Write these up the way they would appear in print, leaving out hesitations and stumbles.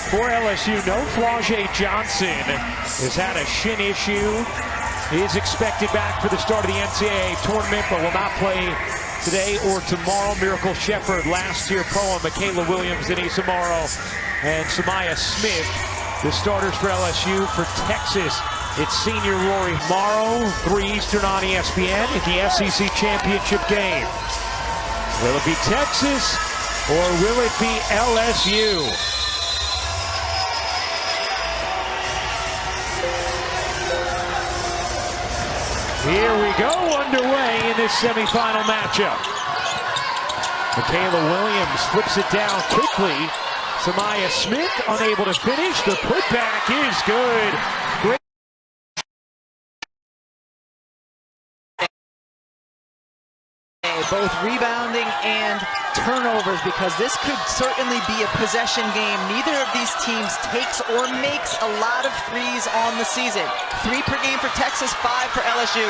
For LSU, no Flau'jae Johnson has had a shin issue. He is expected back for the start of the NCAA tournament, but will not play today or tomorrow. Miracle Shepherd, last year Poa, Michaela Williams, Denise Amaro, and Samaya Smith, the starters for LSU. For Texas, it's senior Rory Morrow, 3 Eastern on ESPN in the SEC championship game. Will it be Texas or will it be LSU? Here we go, underway in this semifinal matchup. Michaela Williams flips it down quickly. Samaya Smith unable to finish. The putback is good. Great. Both rebounding and turnovers, because this could certainly be a possession game. Neither of these teams takes or makes a lot of threes on the season. 3 per game for Texas, 5 for LSU.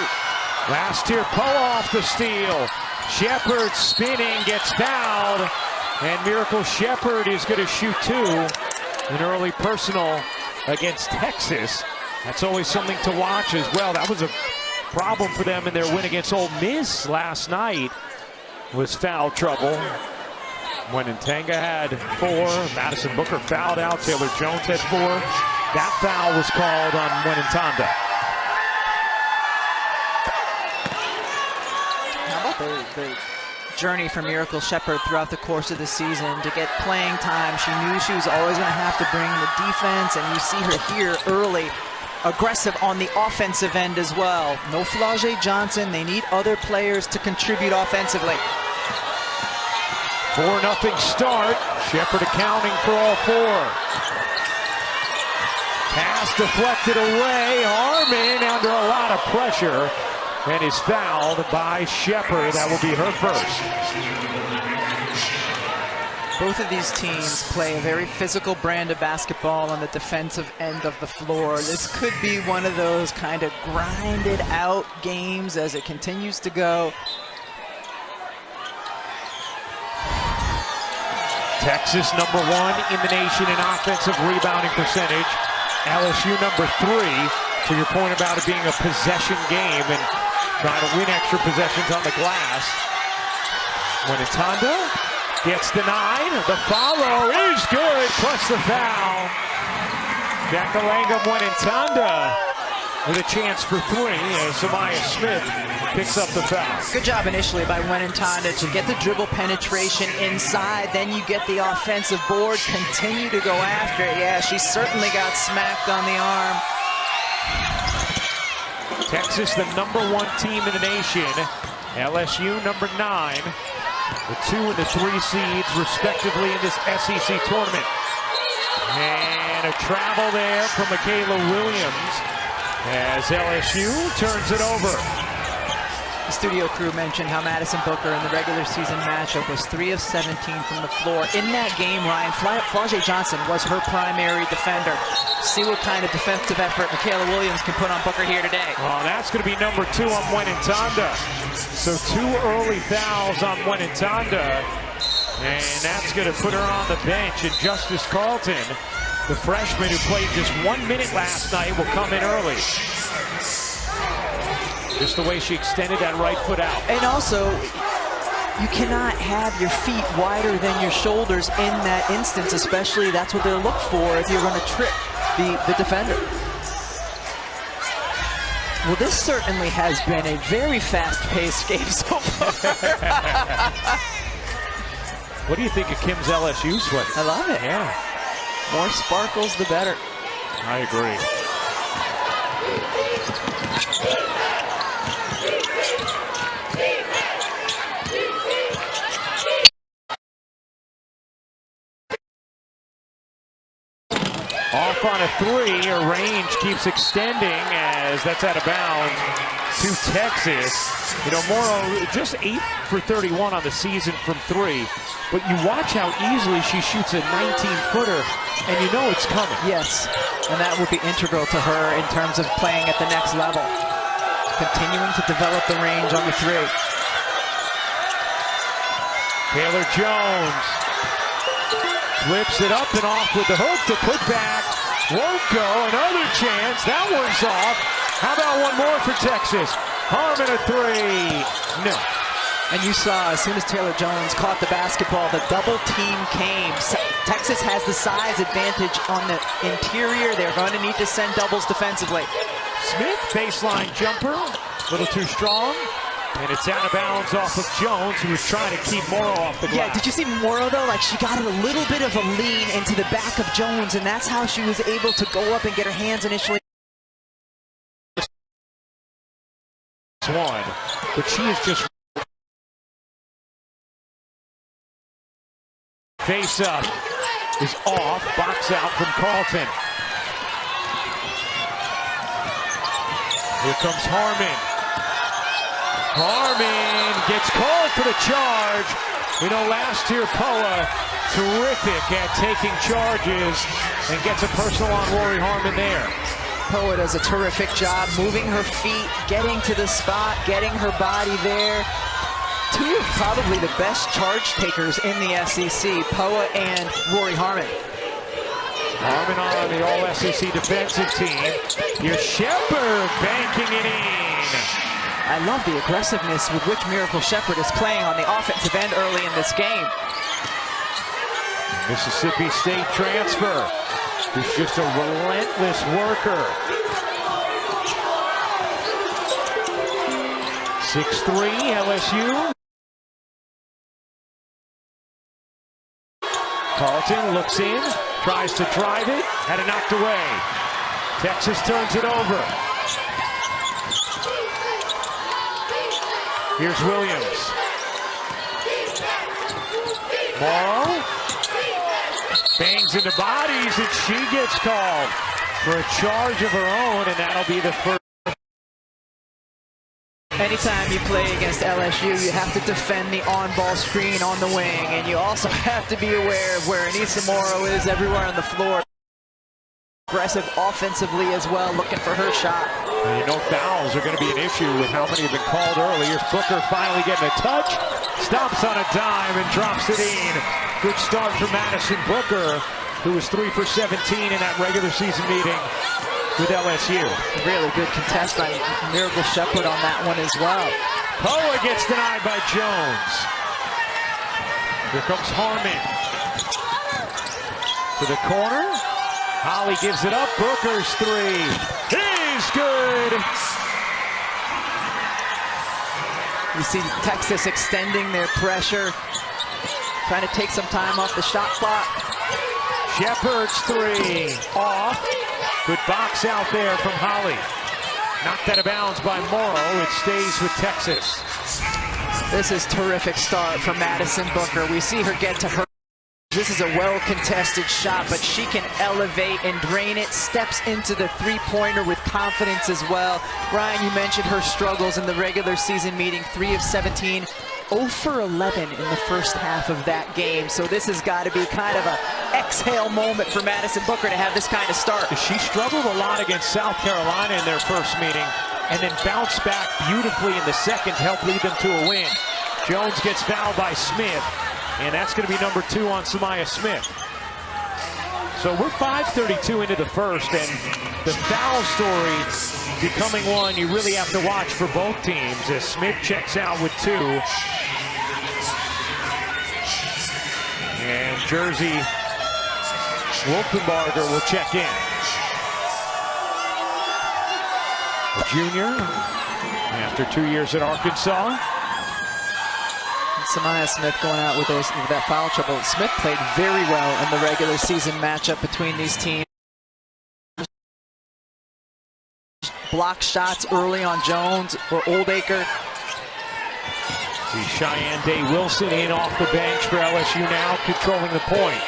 Last year, Poa off the steal. Shepherd spinning, gets fouled, and Miracle Shepherd is going to shoot 2. An early personal against Texas. That's always something to watch as well. That was a problem for them in their win against Ole Miss last night. Was foul trouble. When Ntanga had 4, Madison Booker fouled out, Taylor Jones had 4. That foul was called on Ntanga. How about the journey for Miracle Shepherd throughout the course of the season to get playing time? She knew she was always going to have to bring the defense, and you see her here early. Aggressive on the offensive end as well. No Flau'jae Johnson. They need other players to contribute offensively. 4-0 start. Shepherd accounting for all 4. Pass deflected away. Harmon under a lot of pressure and is fouled by Shepherd. That will be her first. Both of these teams play a very physical brand of basketball on the defensive end of the floor. This could be one of those kind of grinded out games as it continues to go. Texas #1 in the nation in offensive rebounding percentage. LSU #3. To your point about it being a possession game and trying to win extra possessions on the glass. Ntanga gets denied. The follow is good, plus the foul. Jakalanga Ntanga with a chance for 3 as Samaya Smith picks up the foul. Good job initially by Ntanga to get the dribble penetration inside. Then you get the offensive board, continue to go after it. Yeah, she certainly got smacked on the arm. Texas, the #1 team in the nation. LSU #9. The 2 and the 3 seeds, respectively, in this SEC tournament. And a travel there from Michaela Williams as LSU turns it over. The studio crew mentioned how Madison Booker in the regular season matchup was 3 of 17 from the floor. In that game, Ryan, Flau'jae Johnson was her primary defender. See what kind of defensive effort Michaela Williams can put on Booker here today. Well, that's going to be #2 on Ntanga. So 2 early fouls on Ntanga. And that's going to put her on the bench. And Justice Carlton, the freshman who played just 1 minute last night, will come in early. Just the way she extended that right foot out. And also, you cannot have your feet wider than your shoulders in that instance, especially that's what they'll look for if you're going to trip the defender. Well, this certainly has been a very fast-paced game so far. What do you think of Kim's LSU sweat? I love it. Yeah. More sparkles, the better. I agree. Off on a 3, her range keeps extending as that's out of bounds to Texas. You know, Morrow just 8 for 31 on the season from 3. But you watch how easily she shoots a 19-footer, and you know it's coming. Yes, and that will be integral to her in terms of playing at the next level. Continuing to develop the range on the 3. Taylor Jones Flips it up and off with the hook. The putback won't go. Another chance. That one's off. How about one more for Texas? Harmon a three. No. And you saw as soon as Taylor Jones caught the basketball, the double team came. Texas has the size advantage on the interior. They're going to need to send doubles defensively. Smith, baseline jumper, a little too strong. And it's out of bounds off of Jones, who was trying to keep Morrow off the glass. Yeah, did you see Morrow, though? Like, she got a little bit of a lean into the back of Jones, and that's how she was able to go up and get her hands initially. One, but she is just face up is off, box out from Carlton. Here comes Harmon. Harmon gets called for the charge. We know last year Poa, terrific at taking charges and gets a personal on Rory Harmon there. Poa does a terrific job moving her feet, getting to the spot, getting her body there. Two of probably the best charge takers in the SEC, Poa and Rory Harmon. Harmon on the All-SEC defensive team. Here's Shepard banking it in. I love the aggressiveness with which Miracle Shepard is playing on the offensive end early in this game. Mississippi State transfer. He's just a relentless worker. 6'3", LSU. Carlton looks in, tries to drive it, had it knocked away. Texas turns it over. Here's Williams. Morrow bangs into bodies, and she gets called for a charge of her own, and that'll be the first. Anytime you play against LSU, you have to defend the on-ball screen on the wing, and you also have to be aware of where Anissa Morrow is everywhere on the floor. Aggressive offensively as well, looking for her shot. And you know fouls are going to be an issue with how many have been called earlier. Booker finally getting a touch, stomps on a dime and drops it in. Good start for Madison Booker, who was 3 for 17 in that regular season meeting with LSU. Really good contest by Miracle Shepard on that one as well. Poa gets denied by Jones. Here comes Harmon. To the corner. Holly gives it up. Booker's three is good. You see Texas extending their pressure, trying to take some time off the shot clock. Shepard's three off. Good box out there from Holly. Knocked out of bounds by Morrow. It stays with Texas. This is terrific start from Madison Booker. We see her get to her. This is a well-contested shot, but she can elevate and drain it, steps into the three-pointer with confidence as well. Ryan, you mentioned her struggles in the regular season meeting, 3 of 17, 0 for 11 in the first half of that game. So this has got to be kind of an exhale moment for Madison Booker to have this kind of start. She struggled a lot against South Carolina in their first meeting, and then bounced back beautifully in the second to help lead them to a win. Jones gets fouled by Smith. And that's going to be number 2 on Samaya Smith. So we're 5:32 into the first, and the foul story becoming one you really have to watch for both teams as Smith checks out with 2. And Jersey Wolfenbarger will check in. A junior after 2 years at Arkansas. Samaya Smith going out with that foul trouble. Smith played very well in the regular season matchup between these teams. Block shots early on Jones or Oldacre. See Cheyenne Day Wilson in off the bench for LSU now, controlling the point.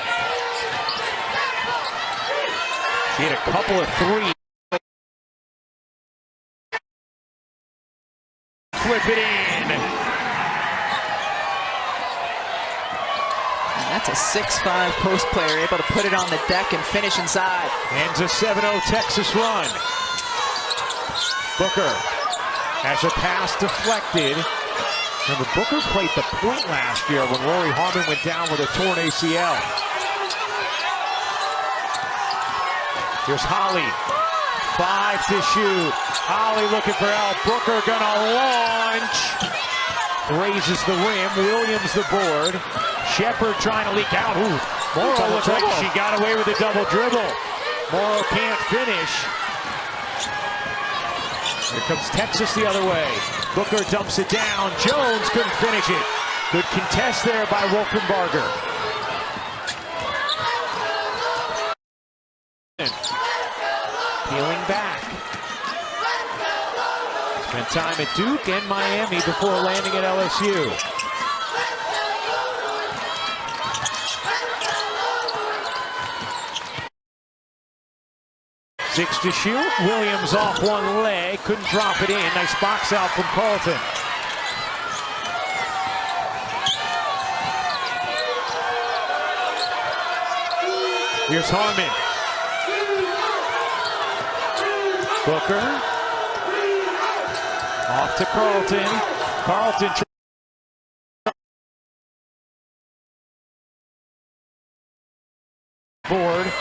She had a couple of threes. Flip it in. That's a 6'5" post player, able to put it on the deck and finish inside. Ends a 7-0 Texas run. Booker has a pass deflected. Remember, Booker played the point last year when Rory Harmon went down with a torn ACL. Here's Holly. 5 to shoot. Holly looking for help. Booker gonna launch. Raises the rim. Williams the board. Shepard trying to leak out. Ooh, Morrow looks like she got away with a double dribble. Morrow can't finish. Here comes Texas the other way. Booker dumps it down. Jones couldn't finish it. Good contest there by Wolfenbarger. Peeling back. Spent time at Duke and Miami before landing at LSU. Six to shoot. Williams off one leg. Couldn't drop it in. Nice box out from Carlton. Here's Harmon. Booker. Off to Carlton. Carlton. Board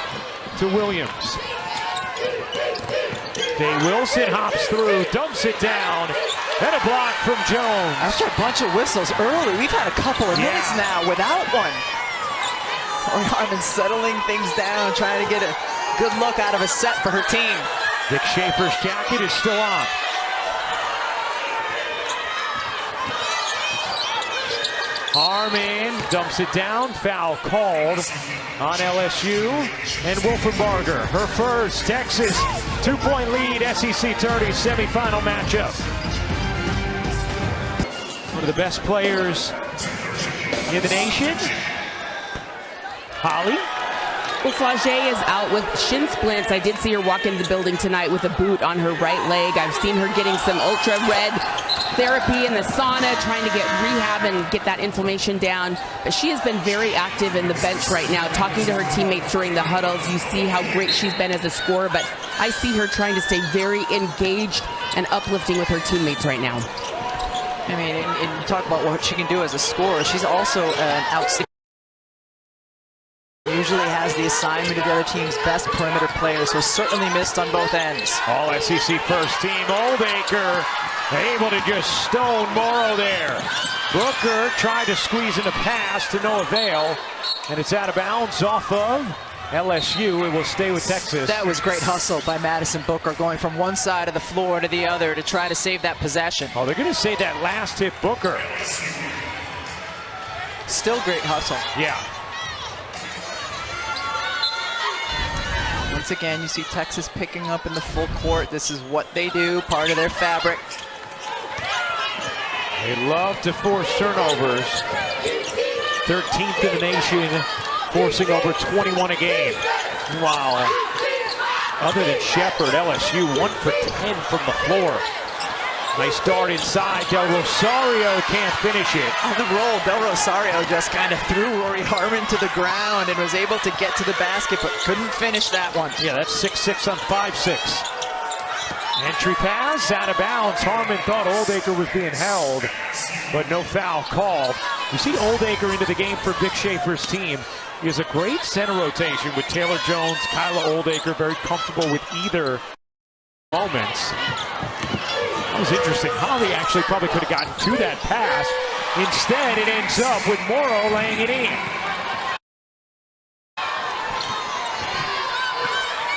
to Williams. Day Wilson hops through, dumps it down, and a block from Jones. After a bunch of whistles early, we've had a couple of minutes now without one. Harmon settling things down, trying to get a good look out of a set for her team. Vic Schaefer's jacket is still on. Harmon dumps it down, foul called on LSU, and Wolfenbarger, her first. Texas 2-point lead, SEC 30 semifinal matchup. One of the best players in the nation, Holly. Well, Flau'jae is out with shin splints. I did see her walk into the building tonight with a boot on her right leg. I've seen her getting some ultra red therapy in the sauna, trying to get rehab and get that inflammation down. But she has been very active in the bench right now, talking to her teammates during the huddles. You see how great she's been as a scorer, but I see her trying to stay very engaged and uplifting with her teammates right now. I mean, and you talk about what she can do as a scorer. She's also an outstanding. Usually has the assignment of the other team's best perimeter players, so certainly missed on both ends. All SEC first team. Oldacre able to just stone Morrow there. Booker tried to squeeze in a pass to no avail, and it's out of bounds off of LSU. It will stay with Texas. That was great hustle by Madison Booker, going from one side of the floor to the other to try to save that possession. Oh, they're going to say that last hit Booker. Still great hustle. Yeah. Once again, you see Texas picking up in the full court. This is what they do, part of their fabric. They love to force turnovers. 13th in the nation, forcing over 21 a game. Wow. Other than Shepard, LSU 1 for 10 from the floor. Nice dart inside. Del Rosario can't finish it. On the roll, Del Rosario just kind of threw Rory Harmon to the ground and was able to get to the basket, but couldn't finish that one. Yeah, that's 6-6 on 5-6. Entry pass, out of bounds. Harmon thought Oldacre was being held, but no foul called. You see Oldacre into the game for Vic Schaefer's team. He has a great center rotation with Taylor Jones, Kyla Oldacre, very comfortable with either moments. That was interesting. Holly actually probably could have gotten to that pass. Instead, it ends up with Morrow laying it in.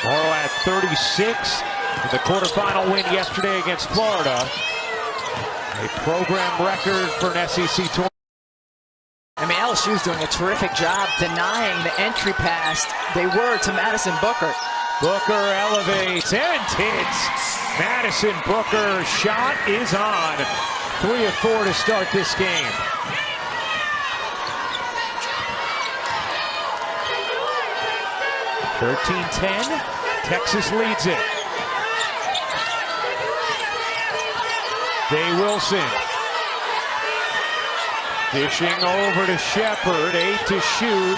Morrow at 36 in the quarterfinal win yesterday against Florida. A program record for an SEC tournament. I mean, LSU's doing a terrific job denying the entry pass they were to Madison Booker. Booker elevates and hits. Madison Booker shot is on. 3 of 4 to start this game. (13-10). Texas leads it. Day Wilson. Dishing over to Shepard. 8 to shoot.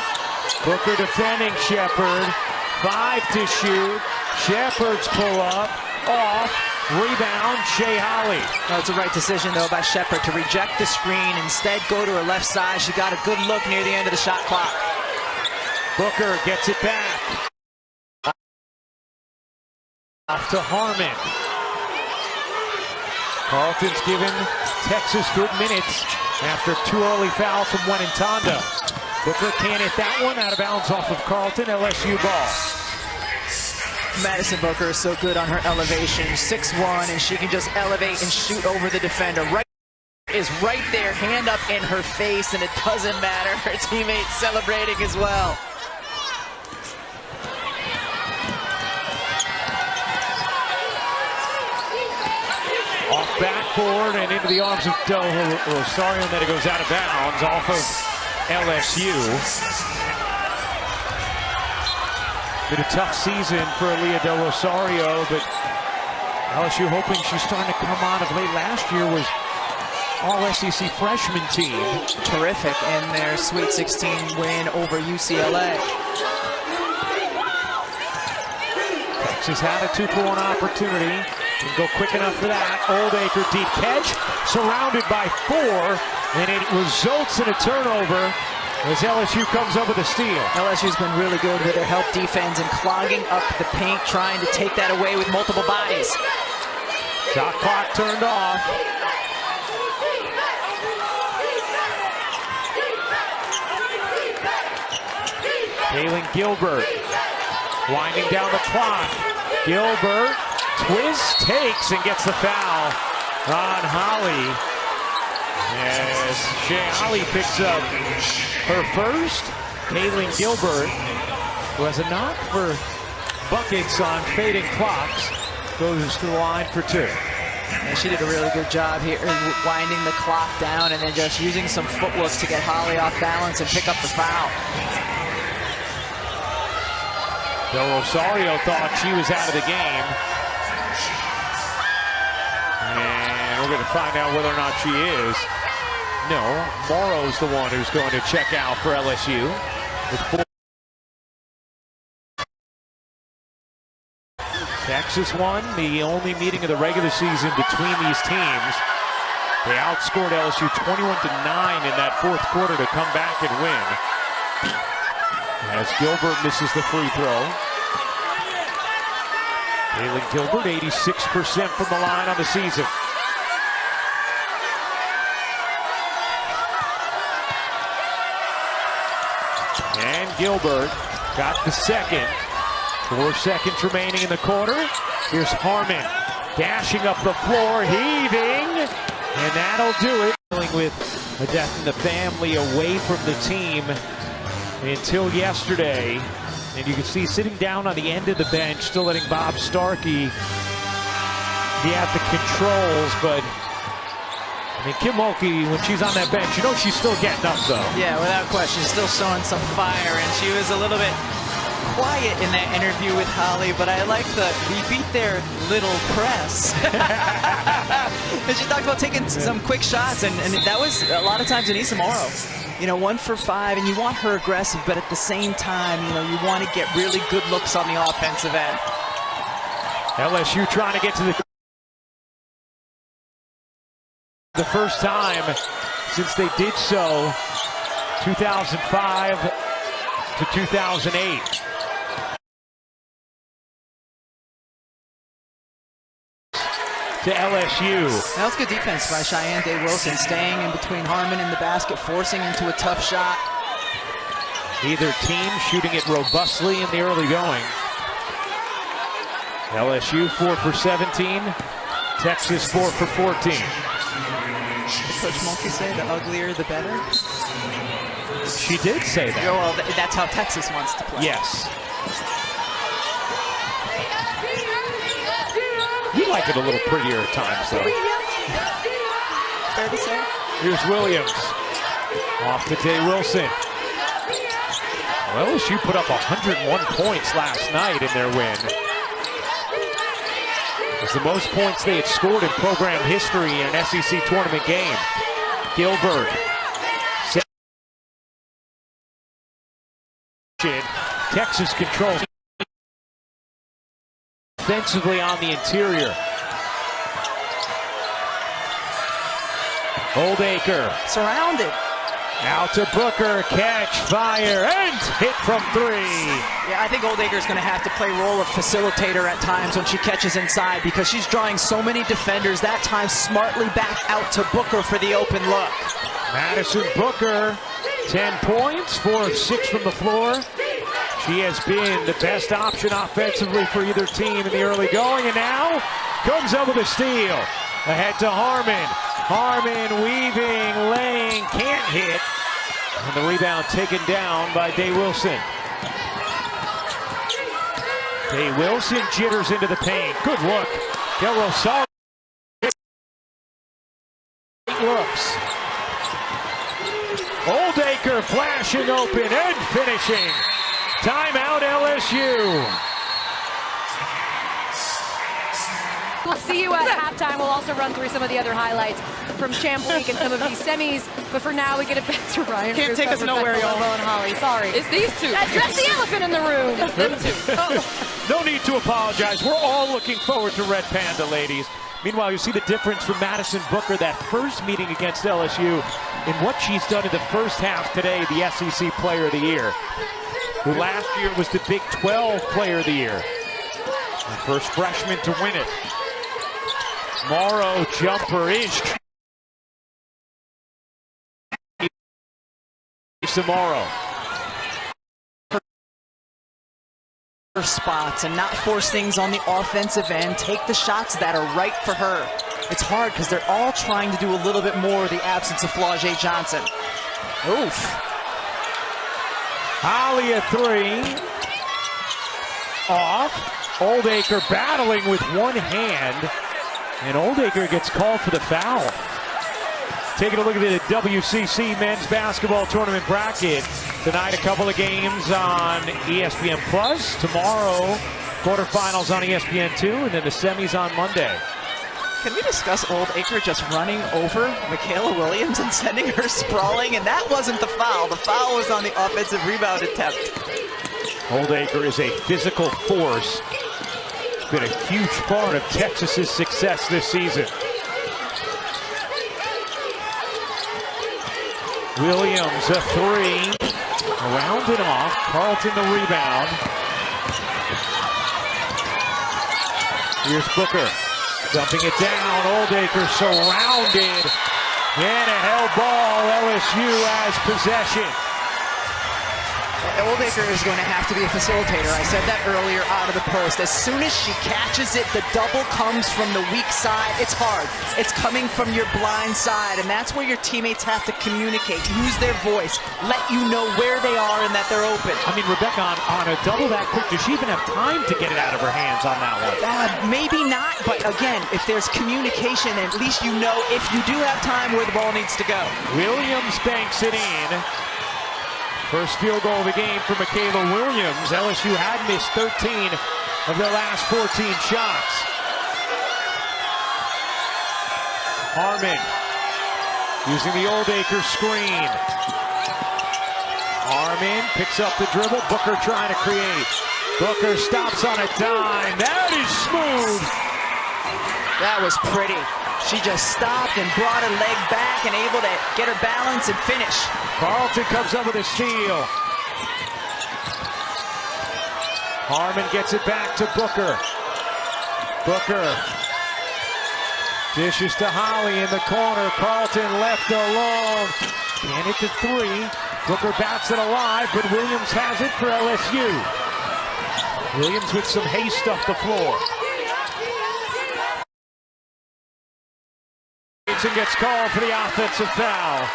Booker defending Shepard. 5 to shoot. Shepard's pull up. Off. Rebound. Shea Holly. Oh, it's a right decision, though, by Shepard to reject the screen. Instead, go to her left side. She got a good look near the end of the shot clock. Booker gets it back. Off to Harmon. Carlton's given Texas good minutes after 2 early fouls from Wenentanda. Booker can't hit that one, out of bounds off of Carlton. LSU ball. Madison Booker is so good on her elevation, 6'1", and she can just elevate and shoot over the defender. Is right there, hand up in her face, and it doesn't matter. Her teammates celebrating as well. Off backboard and into the arms of Del Rosario, and then it goes out of bounds off of LSU. Been a tough season for Leah Del Rosario, but LSU hoping she's starting to come on of late. Last year was all-SEC freshman team. Terrific in their Sweet 16 win over UCLA. Texas had a 2-for-1 opportunity. Didn't go quick enough for that. Oldacre deep catch, surrounded by 4, and it results in a turnover as LSU comes up with a steal. LSU's been really good with their help defense and clogging up the paint, trying to take that away with multiple bodies. Shot clock turned off. Kaylin Gilbert winding down the clock. Gilbert twists, takes, and gets the foul on Holly. As Shea Holly picks up her first. Kaylin Gilbert, who has a knock for buckets on fading clocks, goes to the line for 2. And she did a really good job here, winding the clock down and then just using some footwork to get Holly off balance and pick up the foul. Del Rosario thought she was out of the game. And we're going to find out whether or not she is. No, Morrow's the one who's going to check out for LSU. With 4. Texas won the only meeting of the regular season between these teams. They outscored LSU 21-9 in that 4th quarter to come back and win. As Gilbert misses the free throw. Kaylin Gilbert, 86% from the line on the season. And Gilbert got the second. 4 seconds remaining in the quarter. Here's Harmon dashing up the floor, heaving, and that'll do it. Dealing with a death in the family, away from the team until yesterday. And you can see sitting down on the end of the bench, still letting Bob Starkey be at the controls, but I mean, Kim Mulkey, when she's on that bench, you know she's still getting up, though. Yeah, without question, still showing some fire, and she was a little bit quiet in that interview with Holly, but I like we beat their little press. And she talked about taking some quick shots, and that was a lot of times Anissa Morrow. You know, 1 for 5, and you want her aggressive, but at the same time, you know, you want to get really good looks on the offensive end. LSU trying to get to the first time since they did so 2005 to 2008. To LSU. That was good defense by Cheyenne Day-Wilson, staying in between Harmon and the basket, forcing into a tough shot. Either team shooting it robustly in the early going. LSU 4 for 17, Texas 4 for 14. Did Coach Mulkey say the uglier the better? She did say that. Well, that's how Texas wants to play. Yes. You like it a little prettier at times, though. Fair to say. Here's Williams. Off to Day Wilson. Well, LSU put up 101 points last night in their win. It's the most points they had scored in program history in an SEC tournament game. Gilbert. Texas controls offensively on the interior. Oldacre. Surrounded. Out to Booker, catch, fire, and hit from 3. Yeah, I think Oldacre's going to have to play role of facilitator at times when she catches inside because she's drawing so many defenders. That time smartly back out to Booker for the open look. Madison Booker, 10 points, 4 of 6 from the floor. She has been the best option offensively for either team in the early going, and now comes up with a steal. Ahead to Harmon. Harmon weaving, laying, can't hit. And the rebound taken down by Day Wilson. Day Wilson jitters into the paint. Good look. Del Rosario looks. Oldacre flashing open and finishing. Timeout LSU. We'll see you at halftime. We'll also run through some of the other highlights from Champ Week and some of these semis. But for now, we get it back to Ryan. Can't take us nowhere, y'all. And Holly. Sorry. It's these two. That's the elephant in the room. It's them two. No need to apologize. We're all looking forward to Red Panda, ladies. Meanwhile, you see the difference from Madison Booker, that first meeting against LSU, in what she's done in the first half today, the SEC Player of the Year, who last year was the Big 12 Player of the Year. The first freshman to win it. Morrow jumper is tomorrow. Spots and not force things on the offensive end. Take the shots that are right for her. It's hard because they're all trying to do a little bit more with the absence of Flau'jae Johnson. Oof. Holly a 3. Off. Oldacre battling with one hand. And Oldacre gets called for the foul. Taking a look at the WCC men's basketball tournament bracket. Tonight, a couple of games on ESPN Plus. Tomorrow, quarterfinals on ESPN2, and then the semis on Monday. Can we discuss Oldacre just running over Michaela Williams and sending her sprawling? And that wasn't the foul. The foul was on the offensive rebound attempt. Oldacre is a physical force. It's been a huge part of Texas's success this season. Williams a 3. Around and off. Carlton the rebound. Here's Booker. Dumping it down. Oldacre surrounded. And a held ball. LSU has possession. Oldacre is going to have to be a facilitator. I said that earlier out of the post. As soon as she catches it, the double comes from the weak side. It's hard. It's coming from your blind side, and that's where your teammates have to communicate, use their voice, let you know where they are and that they're open. I mean, Rebecca, on a double that quick, does she even have time to get it out of her hands on that one? Maybe not, but again, if there's communication, at least you know if you do have time where the ball needs to go. Williams banks it in. First field goal of the game for Michaela Williams. LSU had missed 13 of their last 14 shots. Harmon using the Oldacre screen. Harmon picks up the dribble. Booker trying to create. Booker stops on a dime. That is smooth. That was pretty. She just stopped and brought her leg back and able to get her balance and finish. Carlton comes up with a steal. Harmon gets it back to Booker. Booker dishes to Holly in the corner. Carlton left alone. Can't hit the 3. Booker bats it alive, but Williams has it for LSU. Williams with some haste up the floor. Gets called for the offensive foul.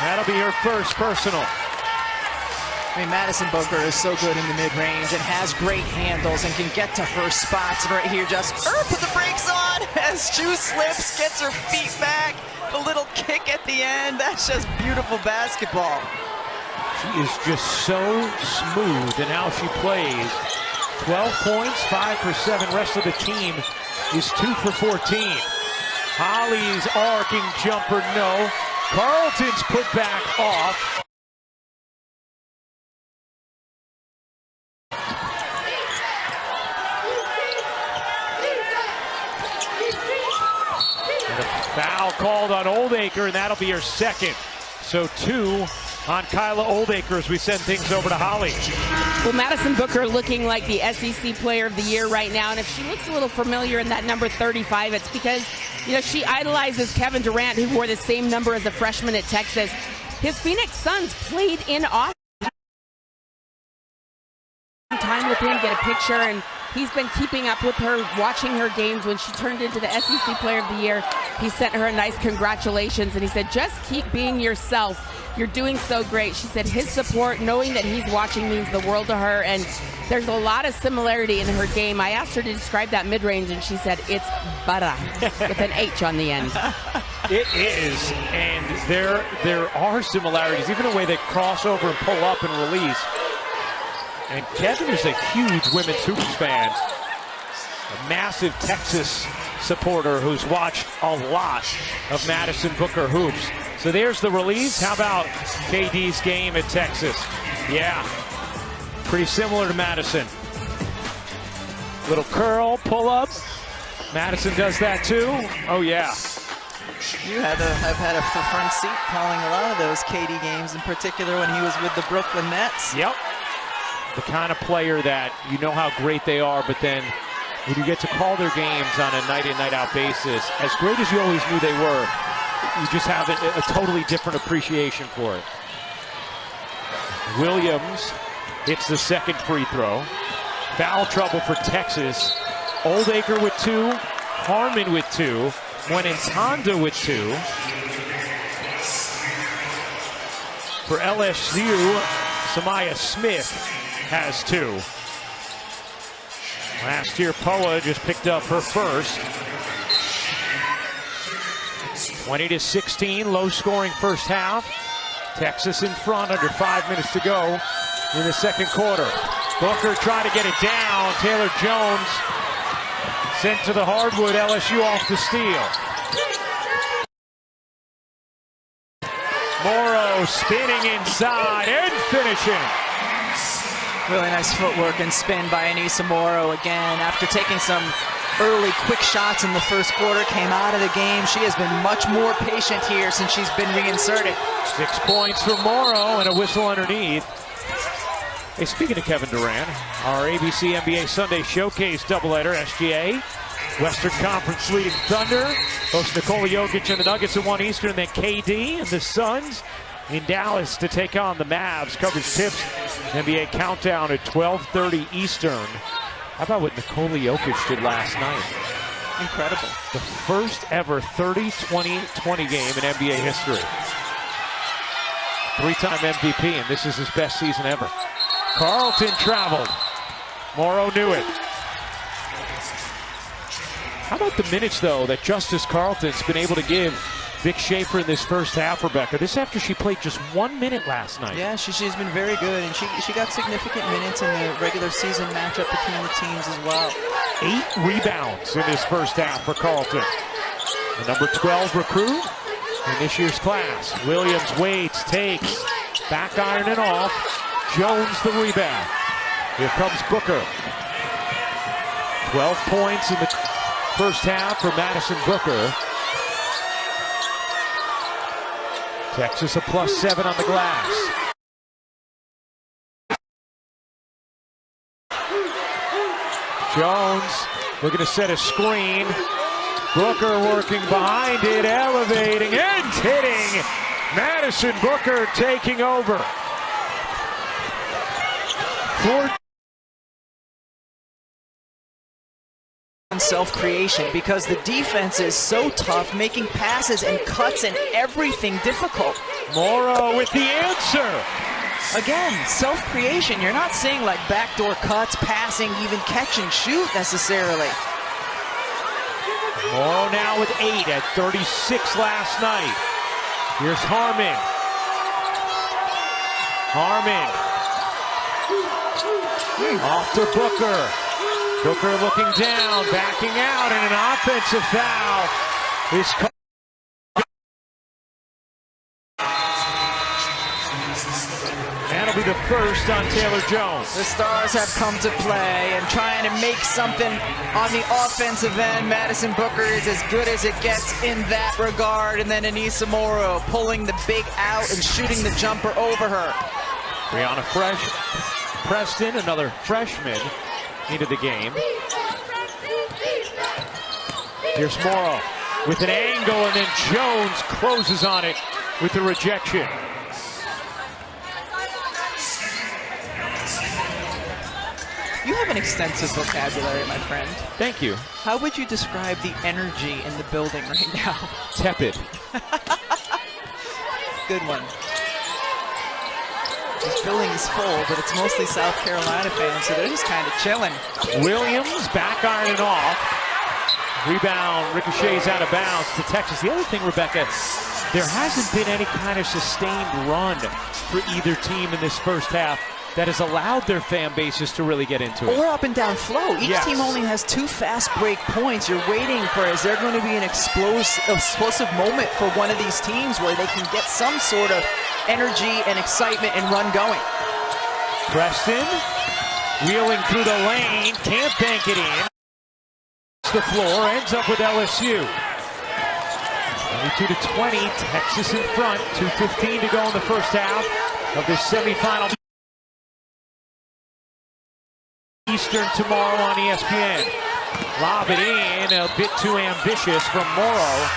That'll be her first personal. I mean, Madison Booker is so good in the mid-range and has great handles and can get to her spots. And right here, just put the brakes on as Shoe slips, gets her feet back. The little kick at the end. That's just beautiful basketball. She is just so smooth in how she plays. 12 points, 5 for 7. Rest of the team is 2 for 14. Holly's arcing jumper, no. Carlton's put back off. And a foul called on Oldacre, and that'll be her second. So 2 on Kyla Oldacre as we send things over to Holly. Well, Madison Booker looking like the SEC Player of the Year right now, and if she looks a little familiar in that number 35, it's because, you know, she idolizes Kevin Durant, who wore the same number as a freshman at Texas. His Phoenix Suns played in Austin. Time with him, get a picture, and he's been keeping up with her, watching her games. When she turned into the SEC Player of the Year, he sent her a nice congratulations, and he said, just keep being yourself. You're doing so great. She said his support, knowing that he's watching, means the world to her, and there's a lot of similarity in her game. I asked her to describe that mid-range, and she said it's butter with an H on the end. It is, and there are similarities, even the way they cross over and pull up and release. And Kevin is a huge women's hoops fan, a massive Texas supporter who's watched a lot of Madison Booker hoops. So there's the release. How about KD's game at Texas? Yeah, pretty similar to Madison. Little curl, pull up. Madison does that too. Oh yeah. You have had a front seat calling a lot of those KD games, in particular when he was with the Brooklyn Nets. Yep. The kind of player that you know how great they are, but then when you get to call their games on a night-in, night-out basis, as great as you always knew they were, you just have a totally different appreciation for it. Williams hits the second free throw. Foul trouble for Texas. Oldacre with 2, Harmon with 2, Wenentanda with 2. For LSU, Samaya Smith has 2. Last year, Poa just picked up her first. 20-16, low-scoring first half. Texas in front, under 5 minutes to go in the second quarter. Booker trying to get it down. Taylor Jones sent to the hardwood. LSU off the steal. Morrow spinning inside and finishing. Really nice footwork and spin by Anissa Morrow again. After taking some early quick shots in the first quarter, came out of the game. She has been much more patient here since she's been reinserted. 6 points for Morrow and a whistle underneath. Hey, speaking of Kevin Durant, our ABC NBA Sunday Showcase doubleheader, SGA, Western Conference leading Thunder, host Nikola Jokic and the Nuggets at 1 Eastern, then KD and the Suns in Dallas to take on the Mavs. Coverage tips, NBA Countdown at 12:30 Eastern. How about what Nikola Jokic did last night? Incredible. The first ever 30-20-20 game in NBA history. 3-time MVP, and this is his best season ever. Carlton traveled. Morrow knew it. How about the minutes, though, that Justice Carlton's been able to give Vic Schaefer in this first half, Rebecca? This after she played just 1 minute last night. Yeah, she's been very good, and she got significant minutes in the regular season matchup between the teams as well. 8 rebounds in this first half for Carlton. The number 12 recruit in this year's class. Williams waits, takes, back iron and off. Jones the rebound. Here comes Booker. 12 points in the first half for Madison Booker. Texas a +7 on the glass. Jones looking to set a screen. Booker working behind it, elevating and hitting. Madison Booker taking over. Self-creation, because the defense is so tough, making passes and cuts and everything difficult. Morrow with the answer. Again, self-creation. You're not seeing like backdoor cuts, passing, even catch and shoot necessarily. Morrow now with 8 at 36 last night. Here's Harmon. Off to Booker. Booker looking down, backing out, and an offensive foul is called. That'll be the first on Taylor Jones. The Stars have come to play and trying to make something on the offensive end. Madison Booker is as good as it gets in that regard. And then Anissa Morrow pulling the big out and shooting the jumper over her. Brianna Preston, another freshman, into the game. Here's Morrow with an angle, and then Jones closes on it with the rejection. You have an extensive vocabulary, my friend. Thank you. How would you describe the energy in the building right now? Tepid. Good one. This building is full, but it's mostly South Carolina fans, so they're just kind of chilling. Williams back ironing off. Rebound ricochets out of bounds to Texas. The other thing, Rebecca, there hasn't been any kind of sustained run for either team in this first half that has allowed their fan bases to really get into it. Or up and down flow. Each Yes. team only has 2 fast break points. You're waiting for, is there going to be an explosive moment for one of these teams where they can get some sort of energy and excitement and run going? Preston wheeling through the lane, can't bank it in. The floor, ends up with LSU. 22-20, Texas in front. 2:15 to go in the first half of this semifinal. Eastern tomorrow on ESPN. Lob it in, a bit too ambitious from Morrow.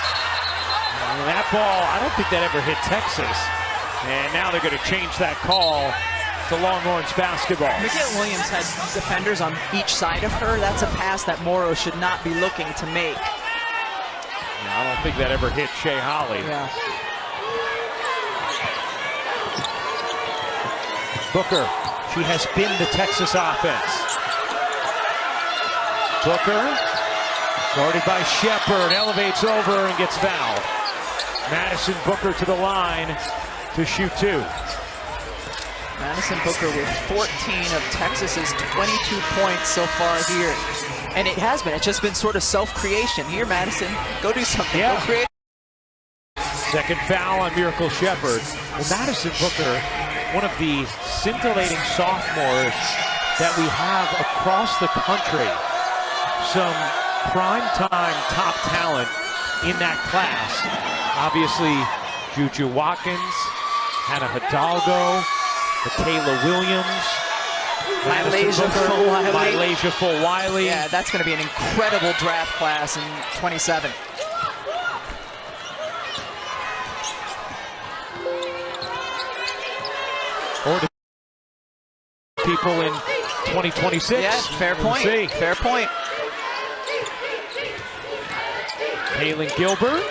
And that ball, I don't think that ever hit Texas. And now they're going to change that call to Longhorns basketball. Miguel Williams had defenders on each side of her. That's a pass that Morrow should not be looking to make. Yeah, I don't think that ever hit Shea Holly. Yeah. Booker, she has been the Texas offense. Booker, guarded by Shepard, elevates over and gets fouled. Madison Booker to the line to shoot 2. Madison Booker with 14 of Texas's 22 points so far here. And it has been. It's just been sort of self-creation. Here, Madison, go do something. Yeah. Go create. Second foul on Miracle Shepard. Well, Madison Booker, one of the scintillating sophomores that we have across the country. Some prime-time top talent in that class. Obviously, Juju Watkins, Hannah Hidalgo, Michaela Williams, Mylasia Full-Wiley. Yeah, that's going to be an incredible draft class in 27. Or the people in 2026. Yeah, fair point. We'll see. Fair point. Kaylin Gilbert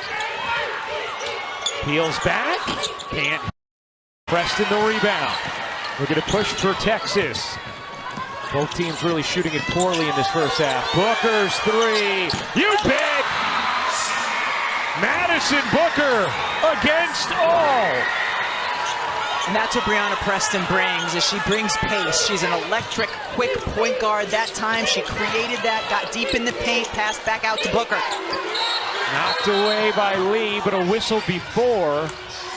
peels back, can't. Preston the rebound. We're going to push for Texas. Both teams really shooting it poorly in this first half. Booker's 3. You bet! Madison Booker against all. And that's what Brianna Preston brings, is she brings pace. She's an electric, quick point guard. That time she created that, got deep in the paint, passed back out to Booker. Knocked away by Lee, but a whistle before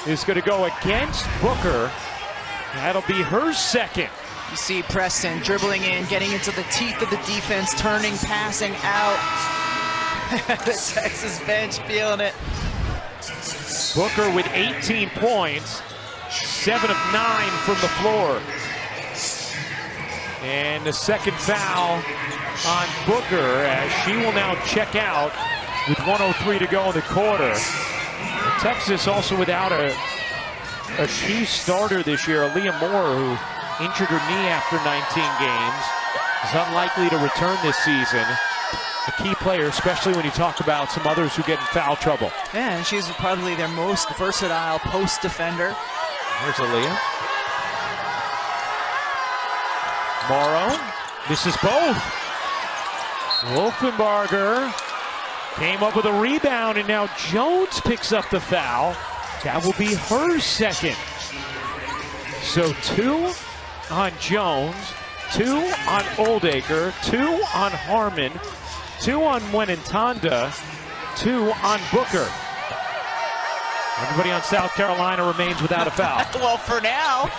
is going to go against Booker. That'll be her second. You see Preston dribbling in, getting into the teeth of the defense, turning, passing out. The Texas bench feeling it. Booker with 18 points, 7 of 9 from the floor. And the second foul on Booker as she will now check out with 1:03 to go in the quarter. Texas also without a key starter this year, Aaliyah Moore, who injured her knee after 19 games, is unlikely to return this season. A key player, especially when you talk about some others who get in foul trouble. Yeah, and she's probably their most versatile post defender. There's Aaliyah. Morrow misses both. Wolfenbarger came up with a rebound, and now Jones picks up the foul. That will be her second. So 2 on Jones, 2 on Oldacre, 2 on Harmon, 2 on Mwenentanda, 2 on Booker. Everybody on South Carolina remains without a foul. Well, for now.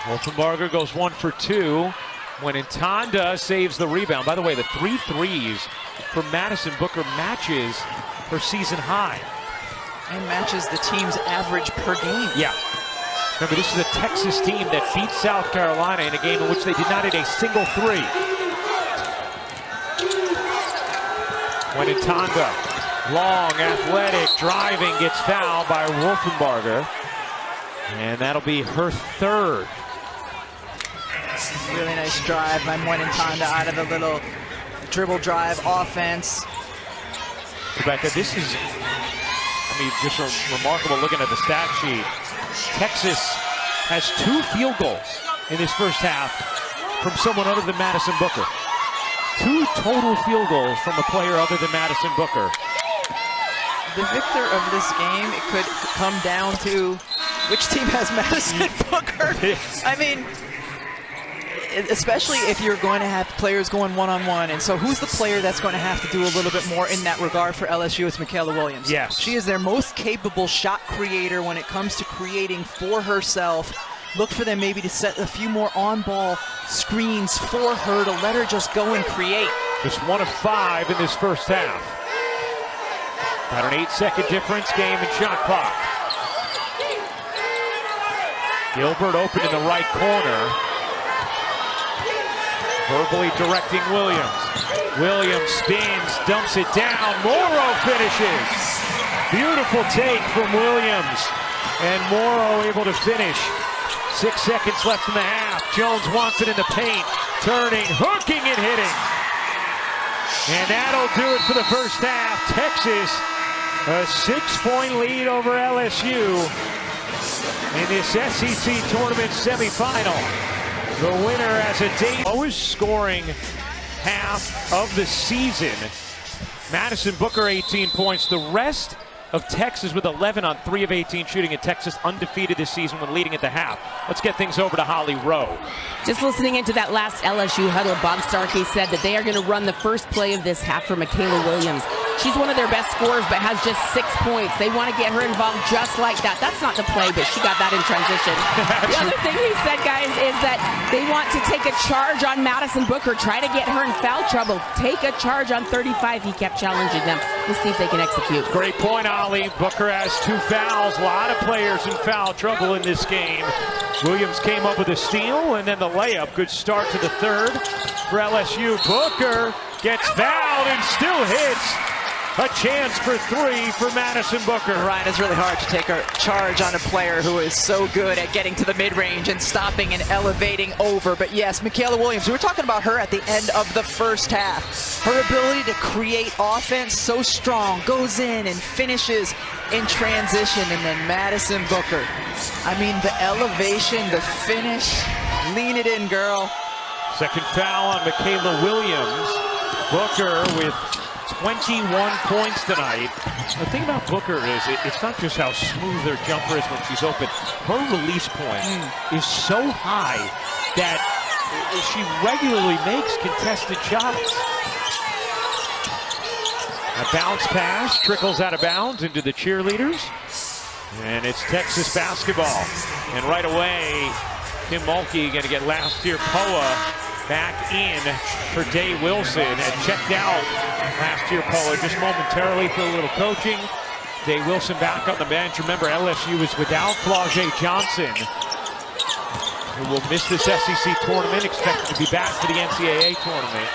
Wolfenbarger goes 1 for 2 when Ntanda saves the rebound. By the way, the 3 threes for Madison Booker matches her season high. And matches the team's average per game. Yeah. Remember, this is a Texas team that beat South Carolina in a game in which they did not hit a single three. When Ntanda, long, athletic, driving, gets fouled by Wolfenbarger. And that'll be her third. Really nice drive by Ntanda out of the little dribble drive offense. Rebecca, this is, just remarkable looking at the stat sheet. Texas has 2 field goals in this first half from someone other than Madison Booker. 2 total field goals from a player other than Madison Booker. The victor of this game, it could come down to which team has Madison Booker. I mean, especially if you're going to have players going one-on-one. And so who's the player that's going to have to do a little bit more in that regard for LSU? It's Michaela Williams. Yes. She is their most capable shot creator when it comes to creating for herself. Look for them maybe to set a few more on-ball screens for her to let her just go and create. Just 1 of 5 in this first half. About an 8-second difference, game and shot clock. Gilbert open in the right corner. Verbally directing Williams. Williams spins, dumps it down. Morrow finishes. Beautiful take from Williams. And Morrow able to finish. 6 seconds left in the half. Jones wants it in the paint. Turning, hooking and hitting. And that'll do it for the first half. Texas, a 6-point lead over LSU in this SEC tournament semifinal. The winner has a date. Lowest scoring half of the season. Madison Booker 18 points. The rest of Texas with 11 on 3 of 18 shooting, and Texas undefeated this season when leading at the half. Let's get things over to Holly Rowe. Just listening into that last LSU huddle, Bob Starkey said that they are going to run the first play of this half for Michaela Williams. She's one of their best scorers, but has just 6 points. They want to get her involved just like that. That's not the play, but she got that in transition. The other thing he said, guys, is that they want to take a charge on Madison Booker, try to get her in foul trouble. Take a charge on 35. He kept challenging them. We'll see if they can execute. Great point, Ollie. Booker has 2 fouls. A lot of players in foul trouble in this game. Williams came up with a steal and then the layup. Good start to the third for LSU. Booker gets fouled and still hits. A chance for 3 for Madison Booker. Ryan, it's really hard to take a charge on a player who is so good at getting to the mid-range and stopping and elevating over. But yes, Michaela Williams, we were talking about her at the end of the first half. Her ability to create offense so strong, goes in and finishes in transition. And then Madison Booker. I mean, the elevation, the finish, lean it in, girl. Second foul on Michaela Williams. Booker with 21 points tonight. The thing about Booker is it's not just how smooth her jumper is when she's open. Her release point is so high that she regularly makes contested shots. A bounce pass trickles out of bounds into the cheerleaders. And it's Texas basketball. And right away, Kim Mulkey going to get last year Poa back in for Day Wilson. And checked out last year Poa just momentarily for a little coaching. Day Wilson back on the bench. Remember, LSU is without Flau'jae Johnson, who will miss this SEC tournament, expected to be back for the NCAA tournament.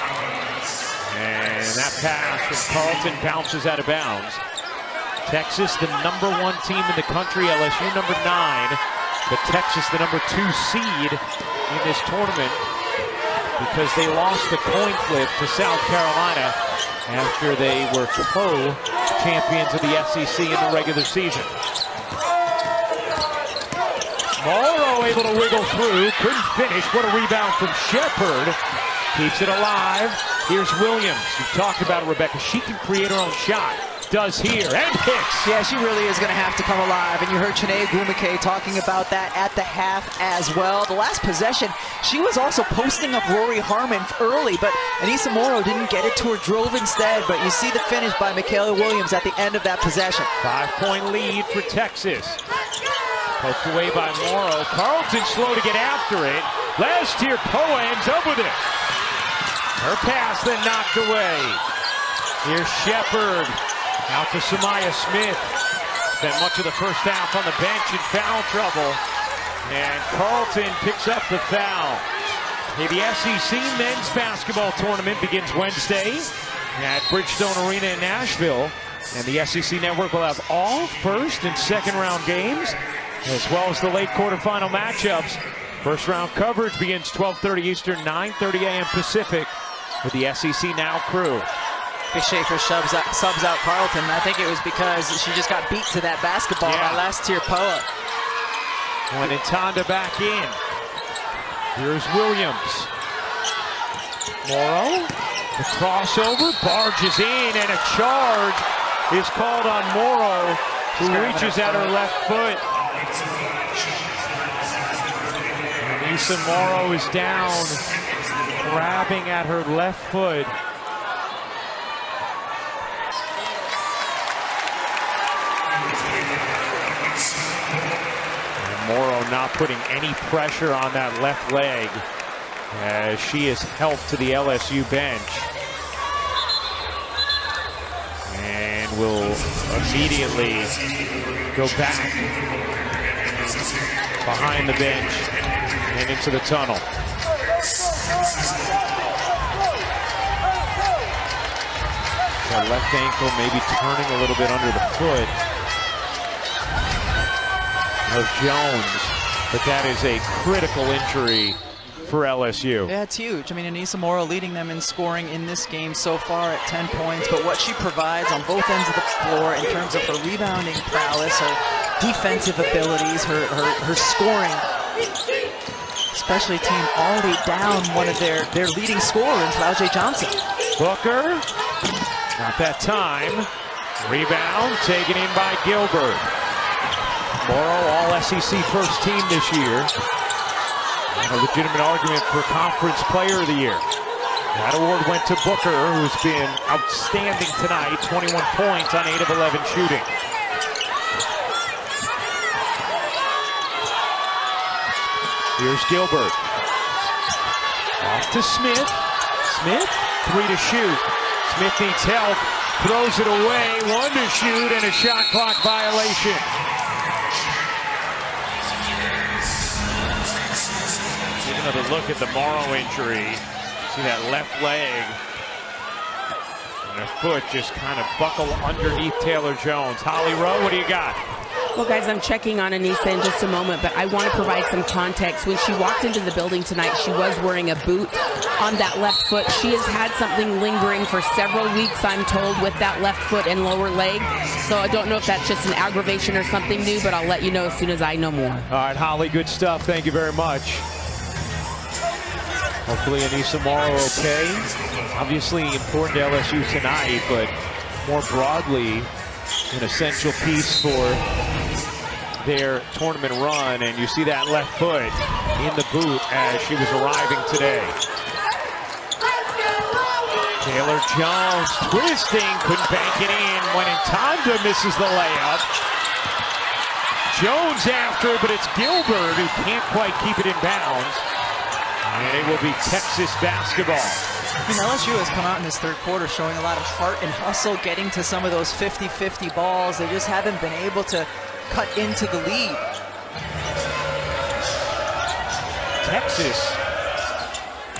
And that pass from Carlton bounces out of bounds. Texas, the #1 team in the country, LSU #9, but Texas, the #2 seed in this tournament, because they lost the coin flip to South Carolina after they were co-champions of the SEC in the regular season. Morrow able to wiggle through, couldn't finish. What a rebound from Shepherd. Keeps it alive. Here's Williams. You've talked about it, Rebecca. She can create her own shot. Does here, and hits. Yeah, she really is going to have to come alive. And you heard Chiney Ogwumike talking about that at the half as well. The last possession, she was also posting up Rory Harmon early, but Anissa Morrow didn't get it to her, drove instead. But you see the finish by Michaela Williams at the end of that possession. 5-point lead for Texas. Poked away by Morrow. Carlton slow to get after it. Last year, Poa ends up with it. Her pass then knocked away. Here's Shepard. Out to Samaya Smith. Spent much of the first half on the bench in foul trouble. And Carlton picks up the foul. Hey, the SEC men's basketball tournament begins Wednesday at Bridgestone Arena in Nashville. And the SEC Network will have all first and second round games, as well as the late quarterfinal matchups. First round coverage begins 12:30 Eastern, 9:30 a.m. Pacific with the SEC Now crew. Schaefer subs out Carlton. I think it was because she just got beat to that basketball by last year Poa. When Ntanda back in. Here's Williams. Morrow, the crossover, barges in, and a charge is called on Morrow, who reaches at her left foot. Anissa Morrow is down, grabbing at her left foot. Morrow not putting any pressure on that left leg as she is helped to the LSU bench. And will immediately go back behind the bench and into the tunnel. That left ankle maybe turning a little bit under the foot of Jones, but that is a critical injury for LSU. Yeah, it's huge. I mean, Anissa Morrow leading them in scoring in this game so far at 10 points, but what she provides on both ends of the floor in terms of her rebounding prowess, her defensive abilities, her scoring, especially team already down one of their leading scorers, Laujae Johnson. Booker, not that time. Rebound taken in by Gilbert. Morrow, all SEC first team this year. And a legitimate argument for Conference Player of the Year. That award went to Booker, who's been outstanding tonight. 21 points on 8 of 11 shooting. Here's Gilbert. Off to Smith. Smith, 3 to shoot. Smith needs help. Throws it away. 1 to shoot and a shot clock violation. Another look at the Morrow injury. See that left leg. And her foot just kind of buckle underneath Taylor Jones. Holly Rowe, what do you got? Well, guys, I'm checking on Anissa in just a moment, but I want to provide some context. When she walked into the building tonight, she was wearing a boot on that left foot. She has had something lingering for several weeks, I'm told, with that left foot and lower leg. So I don't know if that's just an aggravation or something new, but I'll let you know as soon as I know more. All right, Holly, good stuff. Thank you very much. Hopefully Anissa Morrow okay. Obviously important to LSU tonight, but more broadly, an essential piece for their tournament run. And you see that left foot in the boot as she was arriving today. Taylor Jones twisting, couldn't bank it in when Ntanda misses the layup. Jones after, but it's Gilbert who can't quite keep it in bounds. And it will be Texas basketball. I mean, LSU has come out in this third quarter showing a lot of heart and hustle, getting to some of those 50-50 balls. They just haven't been able to cut into the lead. Texas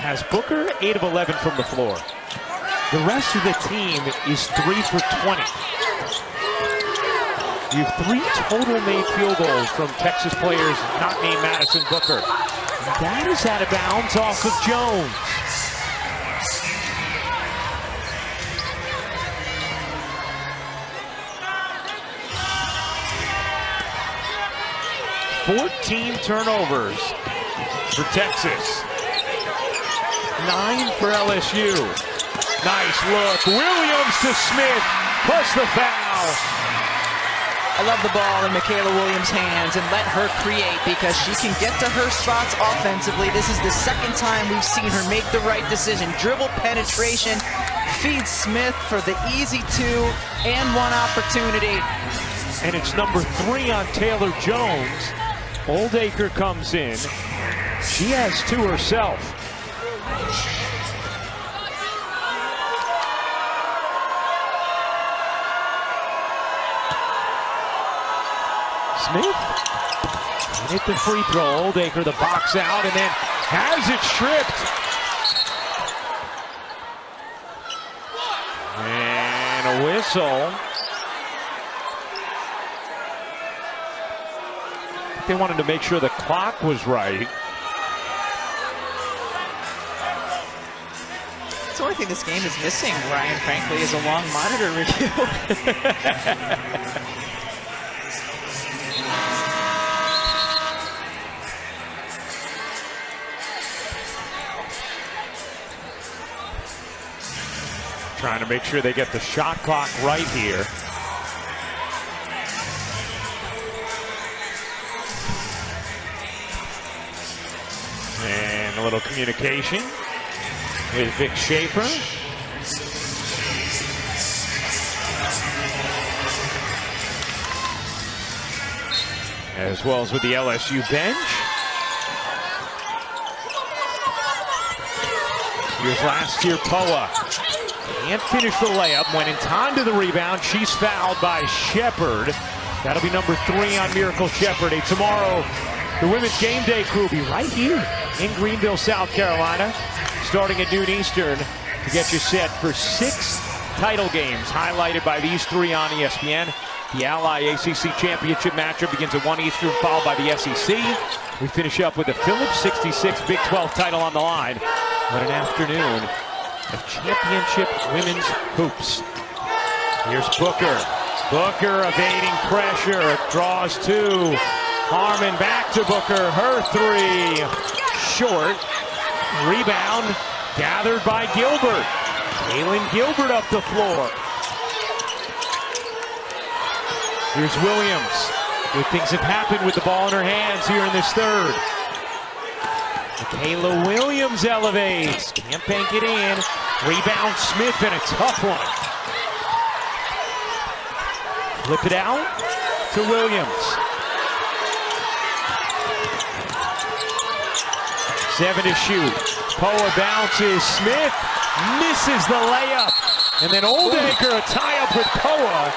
has Booker 8 of 11 from the floor. The rest of the team is 3 for 20. You have 3 total made field goals from Texas players not named Madison Booker. That is out of bounds off of Jones. Fourteen turnovers for Texas. 9 for LSU. Nice look. Williams to Smith, plus the foul. I love the ball in Michaela Williams' hands and let her create because she can get to her spots offensively. This is the second time we've seen her make the right decision. Dribble penetration, feeds Smith for the easy 2 and 1 opportunity. And it's number 3 on Taylor Jones. Oldacre comes in. She has 2 herself. Smith hit the free throw. Oldacre the box out and then has it stripped. And a whistle. They wanted to make sure the clock was right. It's the only thing this game is missing, Ryan, frankly, is a long monitor review. Trying to make sure they get the shot clock right here. And a little communication with Vic Schaefer. As well as with the LSU bench. Here's last year Poa. Can't finish the layup. Went in time to the rebound. She's fouled by Shepard. That'll be number 3 on Miracle Shepard. Tomorrow, the women's game day crew will be right here in Greenville, South Carolina, starting at noon Eastern to get you set for 6 title games, highlighted by these 3 on ESPN. The Ally ACC Championship matchup begins at 1 Eastern, followed by the SEC. We finish up with the Phillips 66 Big 12 title on the line. What an afternoon of championship women's hoops. Here's Booker. Booker evading pressure, draws 2. Harmon back to Booker, her 3. Short. Rebound gathered by Gilbert. Kaylin Gilbert up the floor. Here's Williams. Good things have happened with the ball in her hands here in this third. Michaela Williams elevates. Can't bank it in. Rebound Smith and a tough one. Flip it out to Williams. 7 to shoot. Poa bounces. Smith misses the layup. And then Oldacre a tie-up with Poa.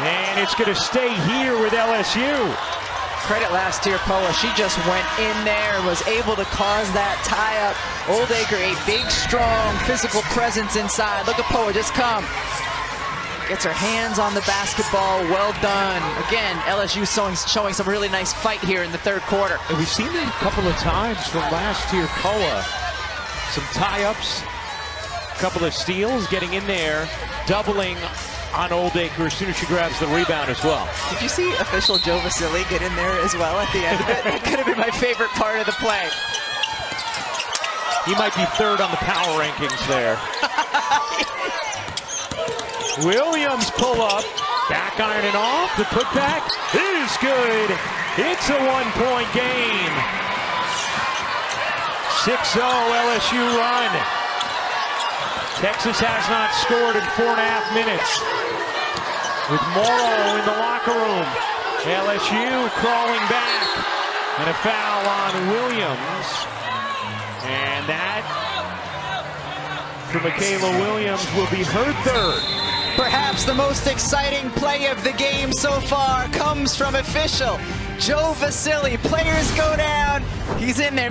And it's going to stay here with LSU. Credit last year, Poa. She just went in there, was able to cause that tie-up. Oldacre, a big, strong, physical presence inside. Look at Poa, just come. Gets her hands on the basketball, well done. Again, LSU showing some really nice fight here in the third quarter. And we've seen it a couple of times from last year, Poa. Some tie-ups, a couple of steals, getting in there, doubling on Oldacre as soon as she grabs the rebound as well. Did you see official Joe Vasili get in there as well at the end of it? That could have been my favorite part of the play. He might be 3rd on the power rankings there. Williams pull up, back iron and off. The putback is good. It's a 1-point game. 6-0 LSU run. Texas has not scored in 4.5 minutes. With Morrow in the locker room. LSU crawling back. And a foul on Williams. And that, for Michaela Williams, will be her 3rd. Perhaps the most exciting play of the game so far comes from official Joe Vasili. Players go down. He's in there.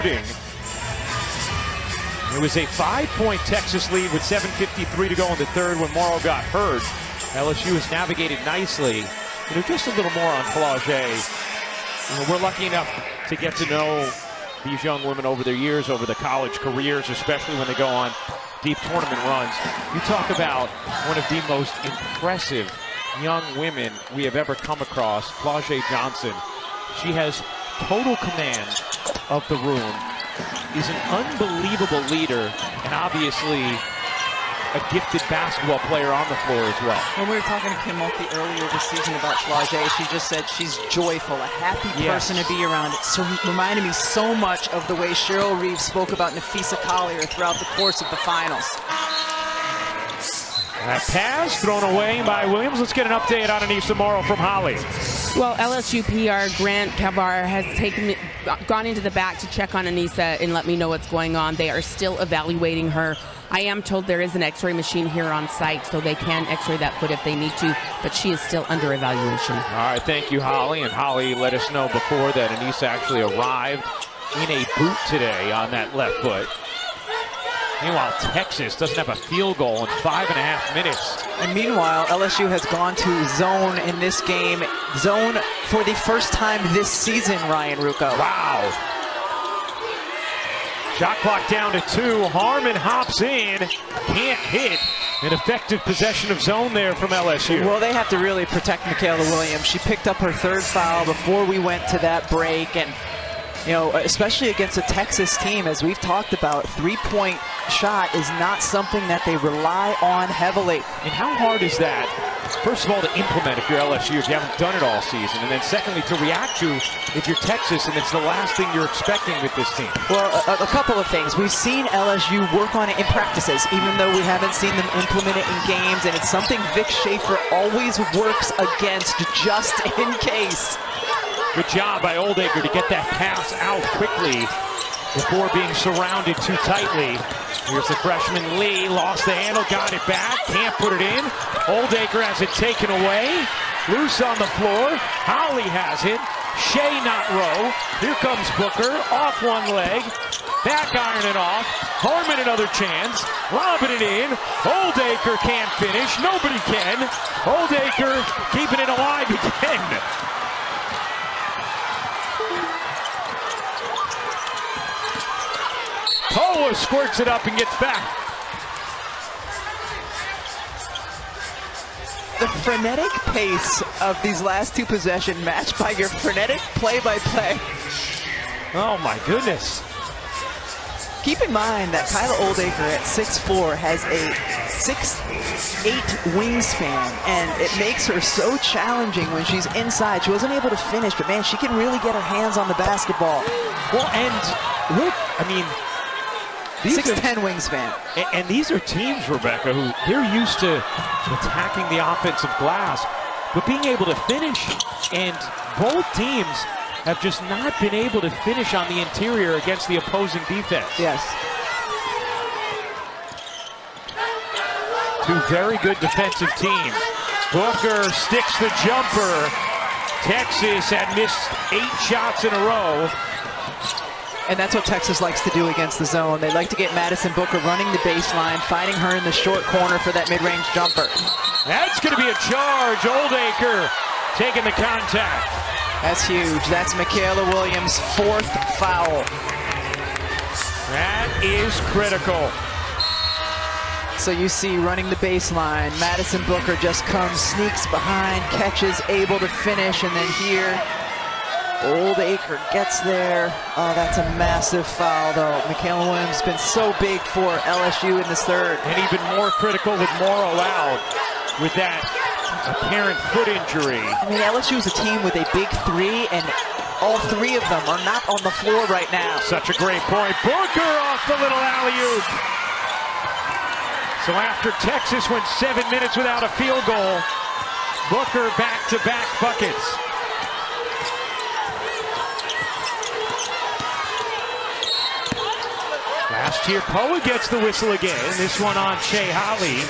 It was a 5-point Texas lead with 7:53 to go in the third when Morrow got hurt. LSU has navigated nicely. Just a little more on Flauget. We're lucky enough to get to know these young women over their years, over the college careers, especially when they go on deep tournament runs. You talk about one of the most impressive young women we have ever come across, Flauget Johnson. She has total command of the room, is an unbelievable leader, and obviously a gifted basketball player on the floor as well. When we were talking to Kim Mulkey earlier this season about Flauget, she just said she's joyful, a happy person to be around. It reminded me so much of the way Cheryl Reeves spoke about Nafisa Collier throughout the course of the finals. That pass thrown away by Williams. Let's get an update on Anissa Morrow from Holly. Well, LSU PR Grant Cavar has gone into the back to check on Anissa and let me know what's going on. They are still evaluating her. I am told there is an x-ray machine here on site, so they can x-ray that foot if they need to, but she is still under evaluation. All right, thank you, Holly. And Holly let us know before that Anissa actually arrived in a boot today on that left foot. Meanwhile, Texas doesn't have a field goal in 5.5 minutes. And meanwhile, LSU has gone to zone in this game. Zone for the first time this season, Ryan Rucco. Wow. Shot clock down to 2. Harmon hops in. Can't hit. An effective possession of zone there from LSU. Well, they have to really protect Michaela Williams. She picked up her 3rd foul before we went to that break. And, you know, especially against a Texas team, as we've talked about, 3-point shot is not something that they rely on heavily. And how hard is that, first of all, to implement if you're LSU, if you haven't done it all season, and then secondly, to react to if you're Texas and it's the last thing you're expecting with this team? Well, a couple of things. We've seen LSU work on it in practices, even though we haven't seen them implement it in games, and it's something Vic Schaefer always works against just in case. Good job by Oldacre to get that pass out quickly before being surrounded too tightly. Here's the freshman Lee, lost the handle, got it back, can't put it in. Oldacre has it taken away. Loose on the floor. Holly has it. Shea not row. Here comes Booker, off one leg. Back iron it off. Harmon another chance. Lobbing it in. Oldacre can't finish. Nobody can. Oldacre keeping it alive again. Poa squirts it up and gets back. The frenetic pace of these last 2 possessions matched by your frenetic play-by-play. Oh my goodness. Keep in mind that Kyla Oldacre at 6'4" has a 6'8" wingspan, and it makes her so challenging when she's inside. She wasn't able to finish, but man, she can really get her hands on the basketball. Well, and look, I mean, 6'10" wingspan. And these are teams, Rebecca, who they're used to attacking the offensive glass, but being able to finish. And both teams have just not been able to finish on the interior against the opposing defense. Yes. 2 very good defensive teams. Booker sticks the jumper. Texas had missed 8 shots in a row. And that's what Texas likes to do against the zone. They like to get Madison Booker running the baseline, finding her in the short corner for that mid-range jumper. That's going to be a charge. Oldacre taking the contact. That's huge. That's Michaela Williams' 4th foul. That is critical. So you see running the baseline, Madison Booker just comes, sneaks behind, catches, able to finish, and then here, Oldacre gets there. Oh, that's a massive foul, though. Michaela Williams has been so big for LSU in this 3rd. And even more critical with Morrow out with that apparent foot injury. I mean, LSU is a team with a big 3, and all 3 of them are not on the floor right now. Such a great point. Booker off the little alley-oop. So after Texas went 7 minutes without a field goal, Booker back-to-back buckets. Last year, Poa gets the whistle again. This one on Shea Holly.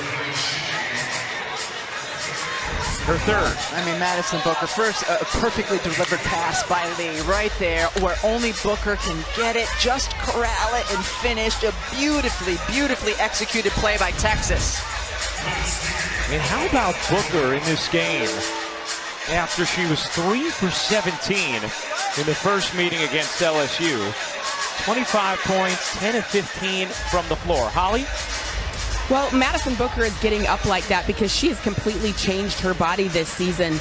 Her 3rd. I mean, Madison Booker, first a perfectly delivered pass by Lee right there, where only Booker can get it, just corral it and finish. A beautifully, beautifully executed play by Texas. And how about Booker in this game after she was 3 for 17 in the first meeting against LSU? 25 points, 10 of 15 from the floor. Holly? Well, Madison Booker is getting up like that because she has completely changed her body this season.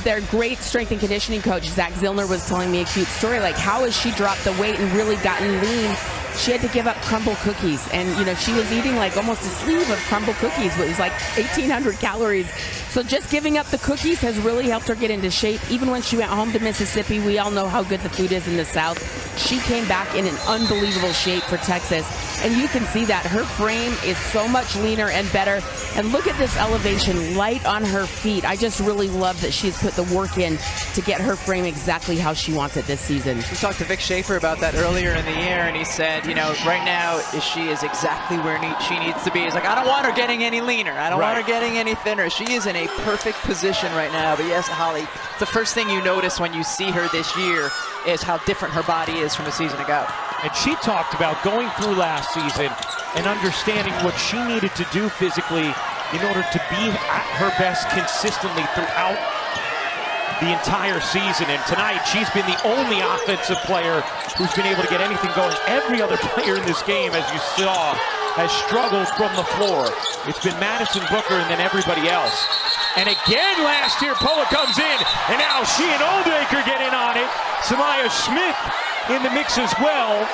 Their great strength and conditioning coach, Zach Zillner, was telling me a cute story, like how has she dropped the weight and really gotten lean? She had to give up crumble cookies, and you know, she was eating like almost a sleeve of crumble cookies, but it was like 1,800 calories. So just giving up the cookies has really helped her get into shape. Even when she went home to Mississippi, we all know how good the food is in the South. she came back in an unbelievable shape for Texas. And you can see that her frame is so much leaner and better. And look at this elevation, light on her feet. I just really love that she's put the work in to get her frame exactly how she wants it this season. We talked to Vic Schaefer about that earlier in the year, and he said, you know, right now she is exactly where she needs to be. He's like, I don't want her getting any leaner. I don't want her getting any thinner. She is in a perfect position right now. But yes, Holly, the first thing you notice when you see her this year is how different her body is from a season ago. And she talked about going through last season and understanding what she needed to do physically in order to be at her best consistently throughout the entire season. And tonight, she's been the only offensive player who's been able to get anything going. Every other player in this game, as you saw, has struggled from the floor. It's been Madison Booker and then everybody else. And again last year, Poa comes in, and now she and Oldacre get in on it. Samaya Smith in the mix as well.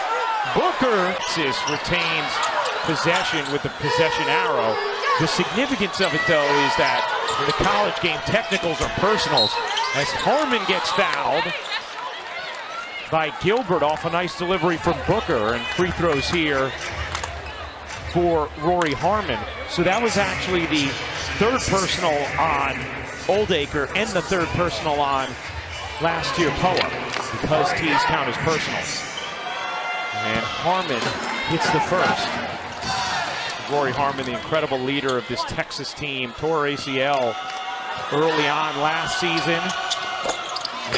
Booker retains possession with the possession arrow. The significance of it, though, is that in the college game, technicals are personals. As Harmon gets fouled by Gilbert off a nice delivery from Booker, and free throws here for Rory Harmon. So that was actually the third personal on Oldacre and the third personal on last year Poa, because tees count as personals. And Harmon hits the first. Rory Harmon, the incredible leader of this Texas team, tore ACL early on last season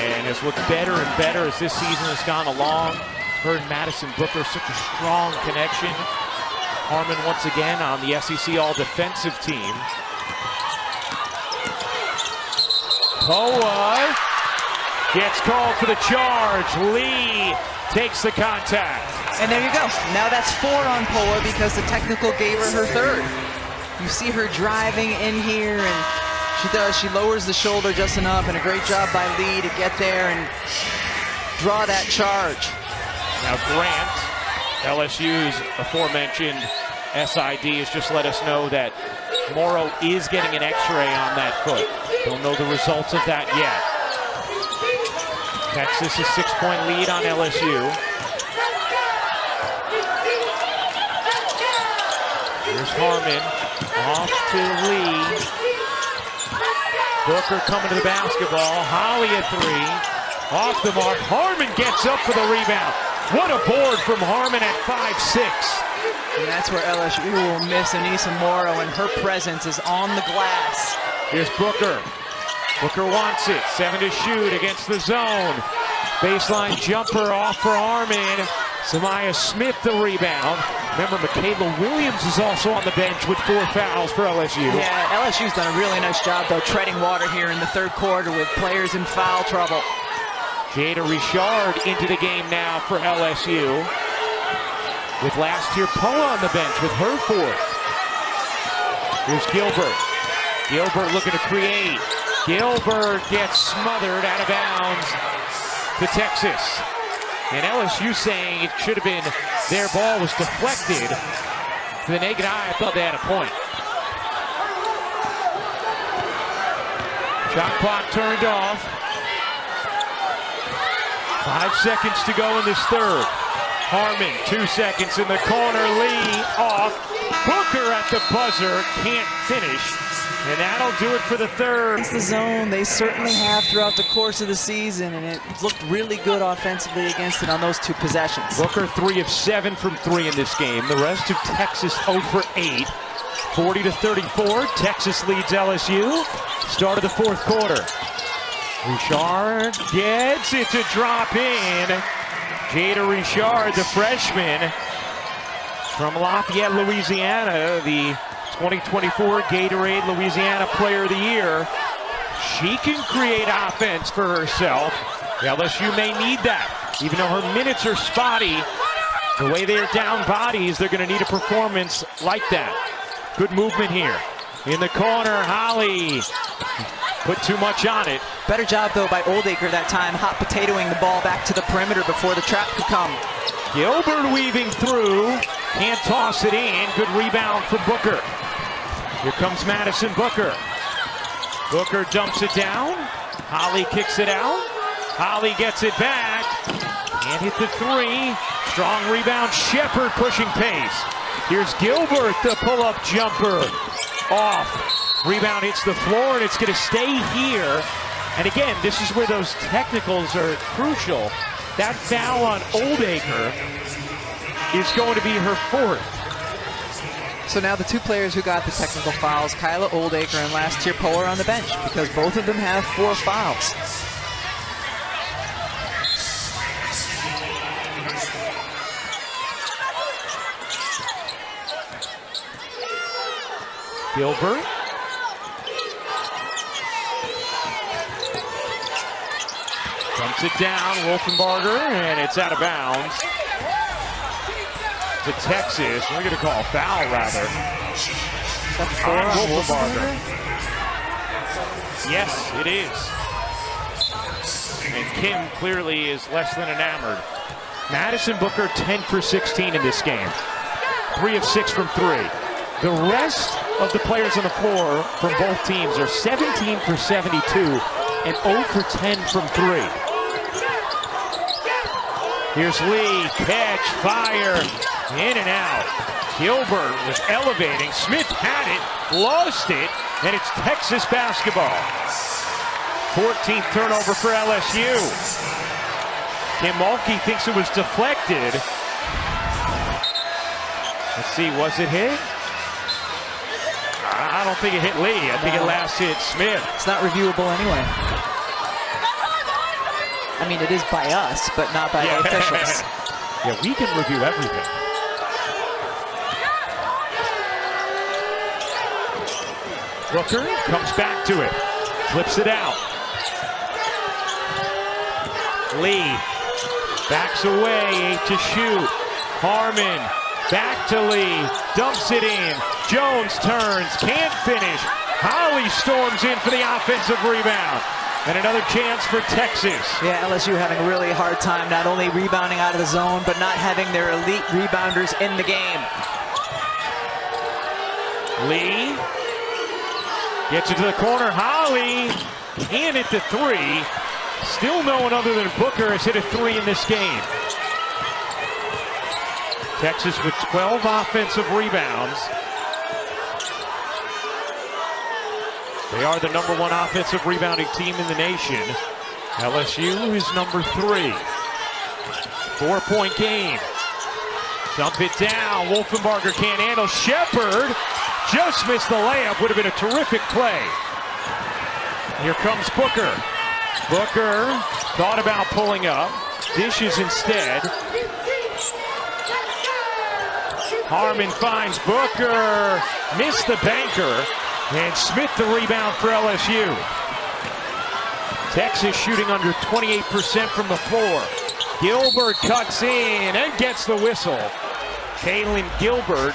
and has looked better and better as this season has gone along. Her and Madison Booker, such a strong connection. Harmon once again on the SEC all-defensive team. Poa gets called for the charge. Lee takes the contact. And there you go. Now that's 4 on Poa because the technical gave her her third. You see her driving in here, and she does. She lowers the shoulder just enough, and a great job by Lee to get there and draw that charge. Now Grant, LSU's aforementioned SID, has just let us know that Morrow is getting an x-ray on that foot. Don't know the results of that yet. Texas a 6-point lead on LSU. Here's Harmon, off to Lee. Booker coming to the basketball. Holly at 3, off the mark. Harmon gets up for the rebound. What a board from Harmon at 5'6". And that's where LSU will miss Anissa Morrow, and her presence is on the glass. Here's Booker. Booker wants it. 7 to shoot against the zone. Baseline jumper off for Harmon. Samaya Smith the rebound. Remember, Michaela Williams is also on the bench with 4 fouls for LSU. Yeah, LSU's done a really nice job, though, treading water here in the third quarter with players in foul trouble. Jada Richard into the game now for LSU, with last year Poa on the bench with her 4th. Here's Gilbert. Gilbert looking to create. Gilbert gets smothered out of bounds to Texas. And LSU saying it should have been their ball was deflected. To the naked eye, I thought they had a point. Shot clock turned off. 5 seconds to go in this third. Harmon, 2 seconds in the corner. Lee off. Booker at the buzzer, can't finish. And that'll do it for the third. It's the zone they certainly have throughout the course of the season, and it looked really good offensively against it on those 2 possessions. Booker 3 of 7 from 3 in this game. The rest of Texas 0 for 8. 40-34, Texas leads LSU. Start of the 4th quarter. Richard gets it to drop in. Jada Richard, the freshman from Lafayette, Louisiana, the 2024 Gatorade Louisiana Player of the Year. She can create offense for herself. LSU may need that. Even though her minutes are spotty, the way they're down bodies, they're going to need a performance like that. Good movement here. In the corner, Holly put too much on it. Better job, though, by Oldacre that time, hot potatoing the ball back to the perimeter before the trap could come. Gilbert weaving through. Can't toss it in. Good rebound for Booker. Here comes Madison Booker. Booker dumps it down. Holly kicks it out. Holly gets it back. And hit the three. Strong rebound. Shepard pushing pace. Here's Gilbert, the pull-up jumper. Off. Rebound hits the floor, and it's going to stay here. And again, this is where those technicals are crucial. That foul on Oldacre is going to be her fourth. So now the two players who got the technical fouls, Kyla Oldacre and last year Poe, are on the bench because both of them have 4 fouls. Gilbert. Dumps it down, Wolfenbarger, and it's out of bounds. To Texas, we're going to call a foul, rather. On Wolfenbarger. Yes, it is. And Kim clearly is less than enamored. Madison Booker 10 for 16 in this game. 3 of 6 from 3. The rest of the players on the floor from both teams are 17 for 72 and 0 for 10 from 3. Here's Lee, catch, fire, in and out. Gilbert was elevating. Smith had it, lost it, and it's Texas basketball. 14th turnover for LSU. Kim Mulkey thinks it was deflected. Let's see, was it hit? I don't think it hit Lee. I think it last hit Smith. It's not reviewable anyway. I mean, it is by us, but not by the officials. Yeah, we can review everything. Booker comes back to it. Flips it out. Lee backs away, 8 to shoot. Harmon back to Lee, dumps it in. Jones turns, can't finish. Holly storms in for the offensive rebound. And another chance for Texas. Yeah, LSU having a really hard time not only rebounding out of the zone, but not having their elite rebounders in the game. Lee gets it to the corner. Holly in at the 3. Still no one other than Booker has hit a 3 in this game. Texas with 12 offensive rebounds. They are the #1 offensive rebounding team in the nation. LSU is number 3. 4-point game. Dump it down. Wolfenbarger can't handle. Shepard just missed the layup. Would have been a terrific play. Here comes Booker. Booker thought about pulling up. Dishes instead. Harmon finds Booker. Missed the banker. And Smith the rebound for LSU. Texas shooting under 28% from the floor. Gilbert cuts in and gets the whistle. Kaylin Gilbert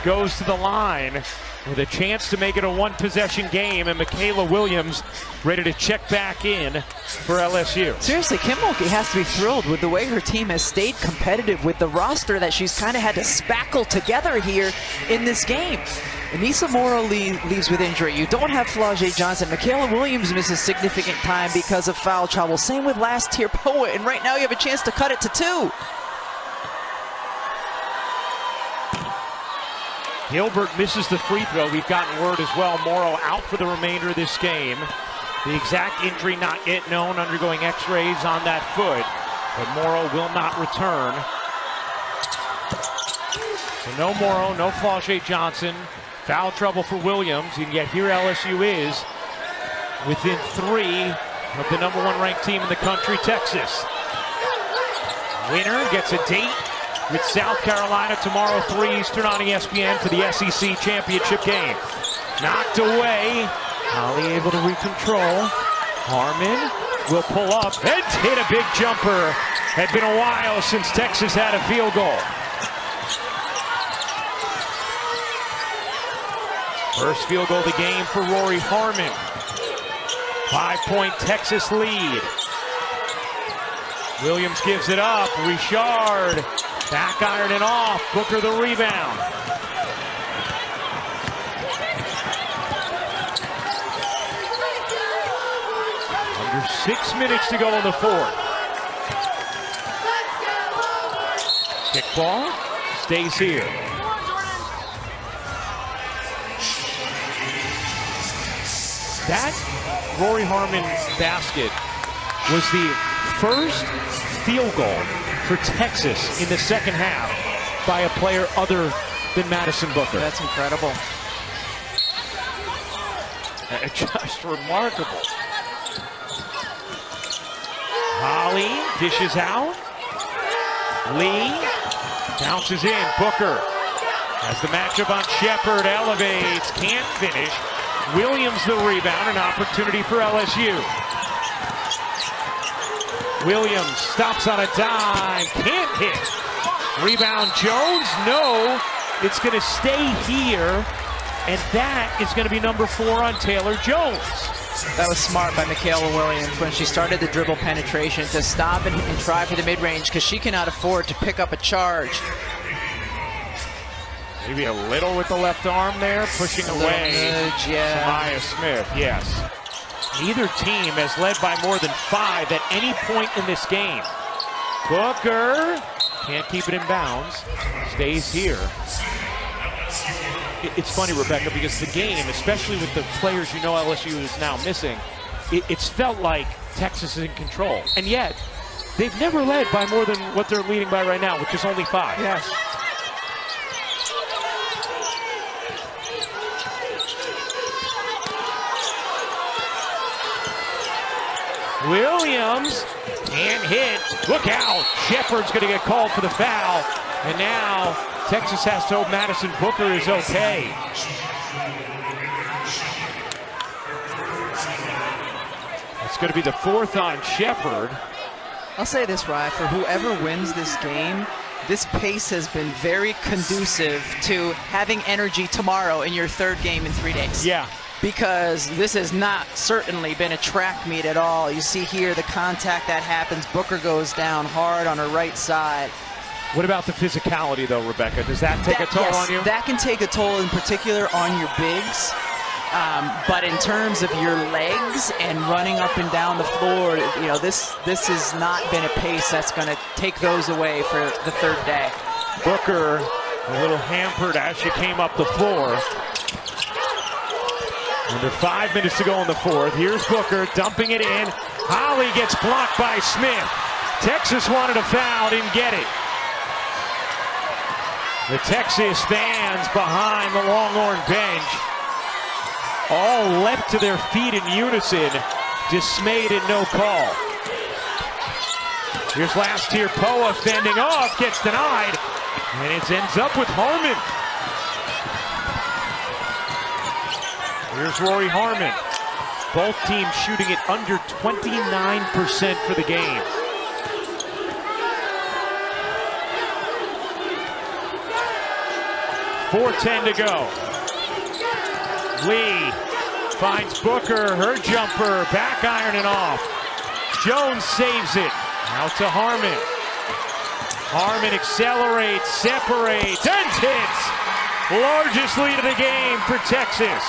goes to the line with a chance to make it a 1-possession game, and Michaela Williams ready to check back in for LSU. Seriously, Kim Mulkey has to be thrilled with the way her team has stayed competitive with the roster that she's kind of had to spackle together here in this game. Anissa Morrow leaves with injury. You don't have Flau'jae Johnson. Michaela Williams misses significant time because of foul trouble. Same with last year Poet, and right now you have a chance to cut it to 2. Gilbert misses the free throw. We've gotten word as well. Morrow out for the remainder of this game. The exact injury not yet known, undergoing x-rays on that foot. But Morrow will not return. So no Morrow, no Flau'jae Johnson. Foul trouble for Williams, and yet here LSU is within 3 of the #1 ranked team in the country, Texas. Winner gets a date with South Carolina tomorrow, 3 Eastern on ESPN for the SEC championship game. Knocked away. Holly able to recontrol. Harmon will pull up and hit a big jumper. Had been a while since Texas had a field goal. First field goal of the game for Rory Harmon. 5-point Texas lead. Williams gives it up. Richard back iron and off. Booker the rebound. Under 6 minutes to go in the fourth. Kickball stays here. That Rory Harmon basket was the first field goal for Texas in the second half by a player other than Madison Booker. That's incredible. Just remarkable. Holly dishes out. Lee bounces in. Booker has the matchup on Shepard, elevates, can't finish. Williams the rebound, an opportunity for LSU. Williams stops on a dime, can't hit. Rebound Jones, no, it's gonna stay here, and that is gonna be number 4 on Taylor Jones. That was smart by Michaela Williams when she started the dribble penetration to stop and try for the mid-range because she cannot afford to pick up a charge. Maybe a little with the left arm there, pushing away. Nudge, yeah. Maya Smith, yes. Neither team has led by more than 5 at any point in this game. Booker can't keep it in bounds, stays here. It's funny, Rebecca, because the game, especially with the players you know LSU is now missing, it's felt like Texas is in control. And yet, they've never led by more than what they're leading by right now, which is only 5. Yes. Williams can't hit. Look out. Shepard's going to get called for the foul. And now Texas has to hope Madison Booker is okay. It's going to be the 4th on Shepard. I'll say this, Rye, for whoever wins this game, this pace has been very conducive to having energy tomorrow in your 3rd game in 3 days. Yeah. Because this has not certainly been a track meet at all. You see here the contact that happens. Booker goes down hard on her right side. What about the physicality, though, Rebecca? Does that take a toll on you? That can take a toll in particular on your bigs. But in terms of your legs and running up and down the floor, you know, this has not been a pace that's going to take those away for the 3rd day. Booker a little hampered as she came up the floor. Under 5 minutes to go in the 4th. Here's Booker dumping it in. Holly gets blocked by Smith. Texas wanted a foul, didn't get it. The Texas fans behind the Longhorn bench all leapt to their feet in unison, dismayed and no call. Here's last year Poa fending off, gets denied, and it ends up with Harmon. Here's Rory Harmon. Both teams shooting it under 29% for the game. .410 to go. Lee finds Booker, her jumper, back ironing off. Jones saves it. Out to Harmon. Harmon accelerates, separates, and hits. Largest lead of the game for Texas.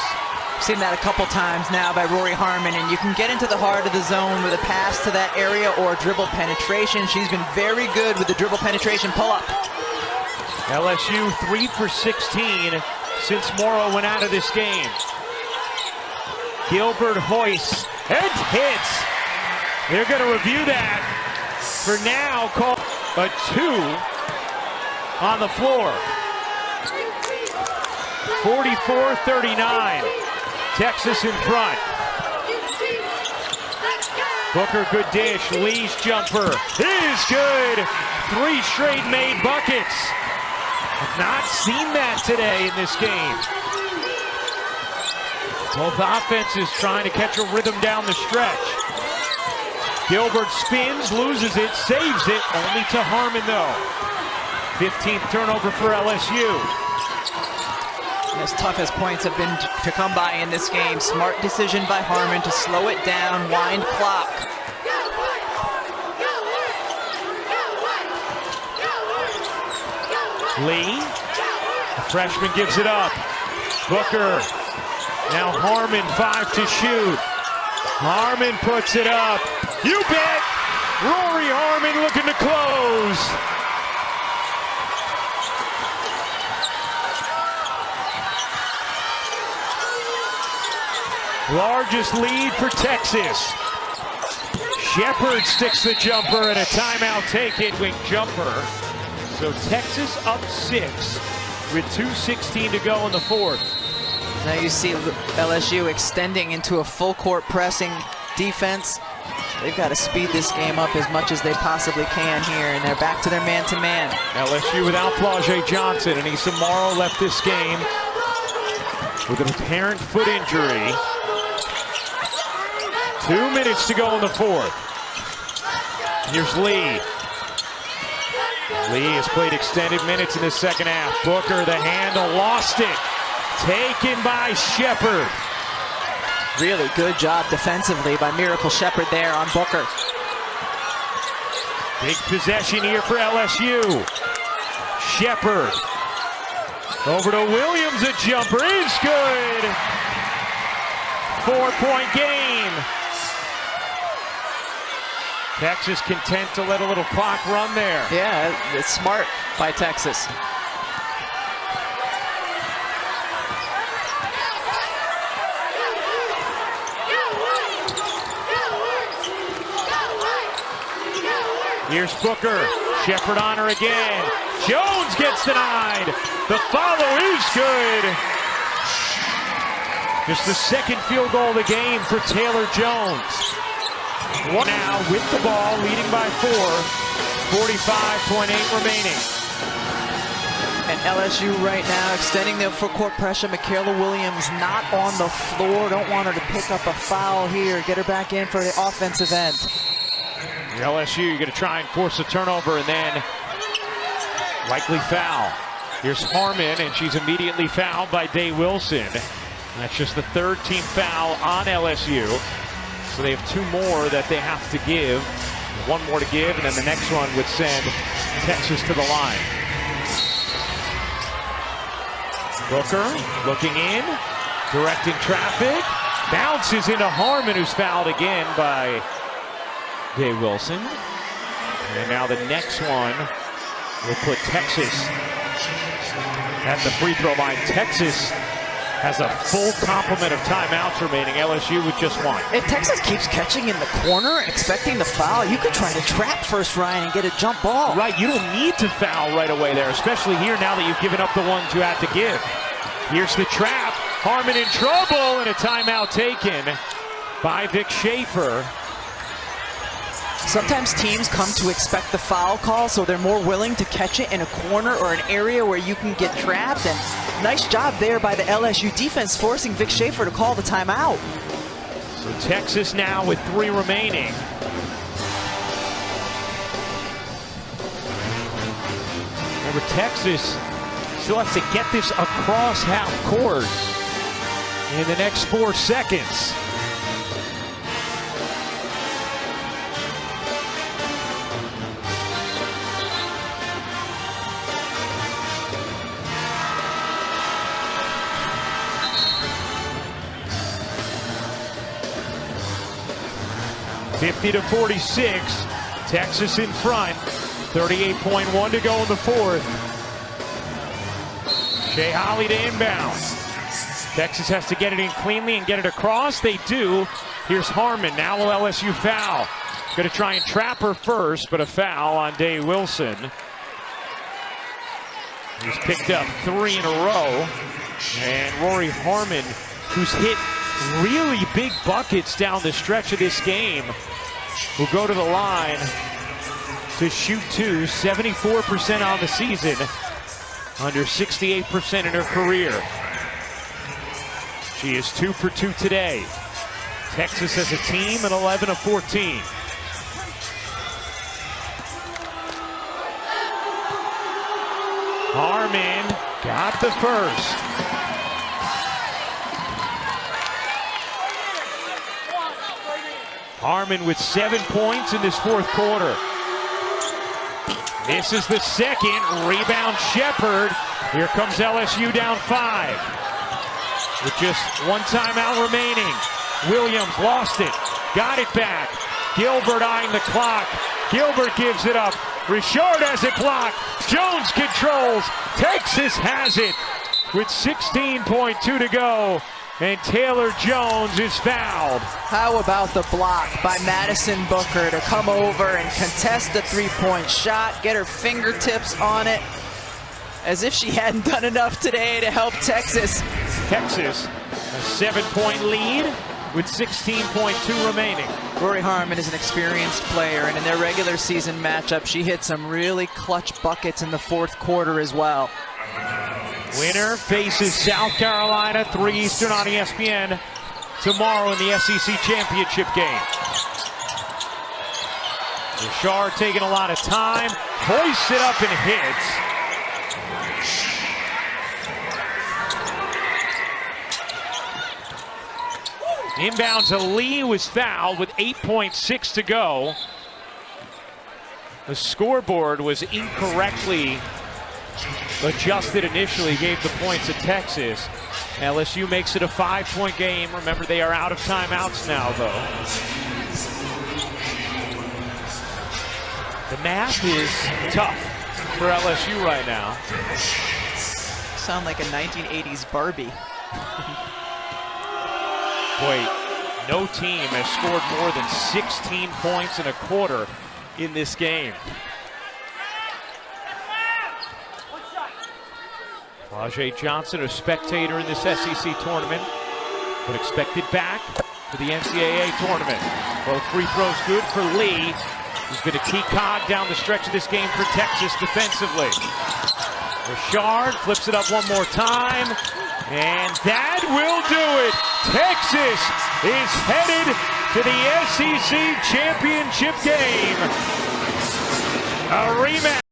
Seen that a couple times now by Rory Harmon, and you can get into the heart of the zone with a pass to that area or dribble penetration. She's been very good with the dribble penetration pull-up. LSU 3 for 16 since Morrow went out of this game. Gilbert hoists and hits. They're going to review that. For now, call a 2 on the floor. 44-39. Texas in front. Booker, good dish. Lee's jumper is good. 3 straight made buckets. Have not seen that today in this game. Both offenses trying to catch a rhythm down the stretch. Gilbert spins, loses it, saves it, only to Harmon though. 15th turnover for LSU. As tough as points have been to come by in this game, smart decision by Harmon to slow it down, wind clock. Lee, the freshman gives it up. Booker, now Harmon 5 to shoot. Harmon puts it up. You bet! Rory Harmon looking to close. Largest lead for Texas. Shepard sticks the jumper and a timeout taken, wing jumper. So Texas up 6 with 2:16 to go in the fourth. Now you see LSU extending into a full court pressing defense. They've got to speed this game up as much as they possibly can here, and they're back to their man-to-man. LSU without Flau'jae Johnson, and Issa Morrow left this game with an apparent foot injury. 2 minutes to go in the fourth. Here's Lee. Lee has played extended minutes in the second half. Booker, the handle, lost it. Taken by Shepard. Really good job defensively by Miracle Shepard there on Booker. Big possession here for LSU. Shepard. Over to Williams, a jumper is good. 4-point game. Texas content to let a little clock run there. Yeah, it's smart by Texas. Here's Booker. Shepard on her again. Jones gets denied. The follow is good. Just the second field goal of the game for Taylor Jones. One now with the ball, leading by 4. 45.8 remaining. And LSU right now extending their full court pressure. Michaela Williams not on the floor. Don't want her to pick up a foul here. Get her back in for the offensive end. LSU, you're going to try and force a turnover and then likely foul. Here's Harmon, and she's immediately fouled by Day Wilson. That's just the third team foul on LSU. So they have 2 more that they have to give. 1 more to give, and then the next one would send Texas to the line. Booker looking in, directing traffic. Bounces into Harmon, who's fouled again by Day Wilson. And now the next one will put Texas at the free throw line. Texas has a full complement of timeouts remaining. LSU with just 1. If Texas keeps catching in the corner, expecting the foul, you could try to trap first, Ryan, and get a jump ball. Right, you don't need to foul right away there, especially here now that you've given up the ones you had to give. Here's the trap. Harmon in trouble, and a timeout taken by Vic Schaefer. Sometimes teams come to expect the foul call, so they're more willing to catch it in a corner or an area where you can get trapped. And nice job there by the LSU defense, forcing Vic Schaefer to call the timeout. So Texas now with 3 remaining. Remember, Texas still has to get this across half court in the next 4 seconds. (50-46), Texas in front. 38.1 to go in the fourth. Shea Holly to inbound. Texas has to get it in cleanly and get it across. They do. Here's Harmon. Now will LSU foul. Going to try and trap her first, but a foul on Day Wilson. He's picked up 3 in a row. And Rory Harmon, who's hit really big buckets down the stretch of this game, will go to the line to shoot 2, 74% on the season, under 68% in her career. She is 2 for 2 today. Texas as a team at 11 of 14. Harmon got the first. Harmon with 7 points in this fourth quarter. This is the second. Rebound Shepard. Here comes LSU down 5. With just 1 timeout remaining. Williams lost it. Got it back. Gilbert eyeing the clock. Gilbert gives it up. Richard has it blocked. Jones controls. Texas has it with 16.2 to go. and Taylor Jones is fouled. How about the block by Madison Booker to come over and contest the three-point shot, get her fingertips on it, as if she hadn't done enough today to help Texas. Texas, a 7-point lead with 16.2 remaining. Rory Harmon is an experienced player, and in their regular season matchup, she hit some really clutch buckets in the fourth quarter as well. Winner faces South Carolina, 3 Eastern on ESPN tomorrow in the SEC championship game. Richard taking a lot of time, hoists it up and hits. Inbounds to Lee, was fouled with 8.6 to go. The scoreboard was incorrectly adjusted initially, gave the points to Texas. LSU makes it a 5-point game. Remember, they are out of timeouts now, though. The math is tough for LSU right now. Sound like a 1980s Barbie. Boy, no team has scored more than 16 points in a quarter in this game. Flau'jae Johnson, a spectator in this SEC tournament, but expected back for the NCAA tournament. Both free throws good for Lee, who's been a key cog down the stretch of this game for Texas defensively. Richard flips it up one more time, and that will do it. Texas is headed to the SEC championship game. A rematch.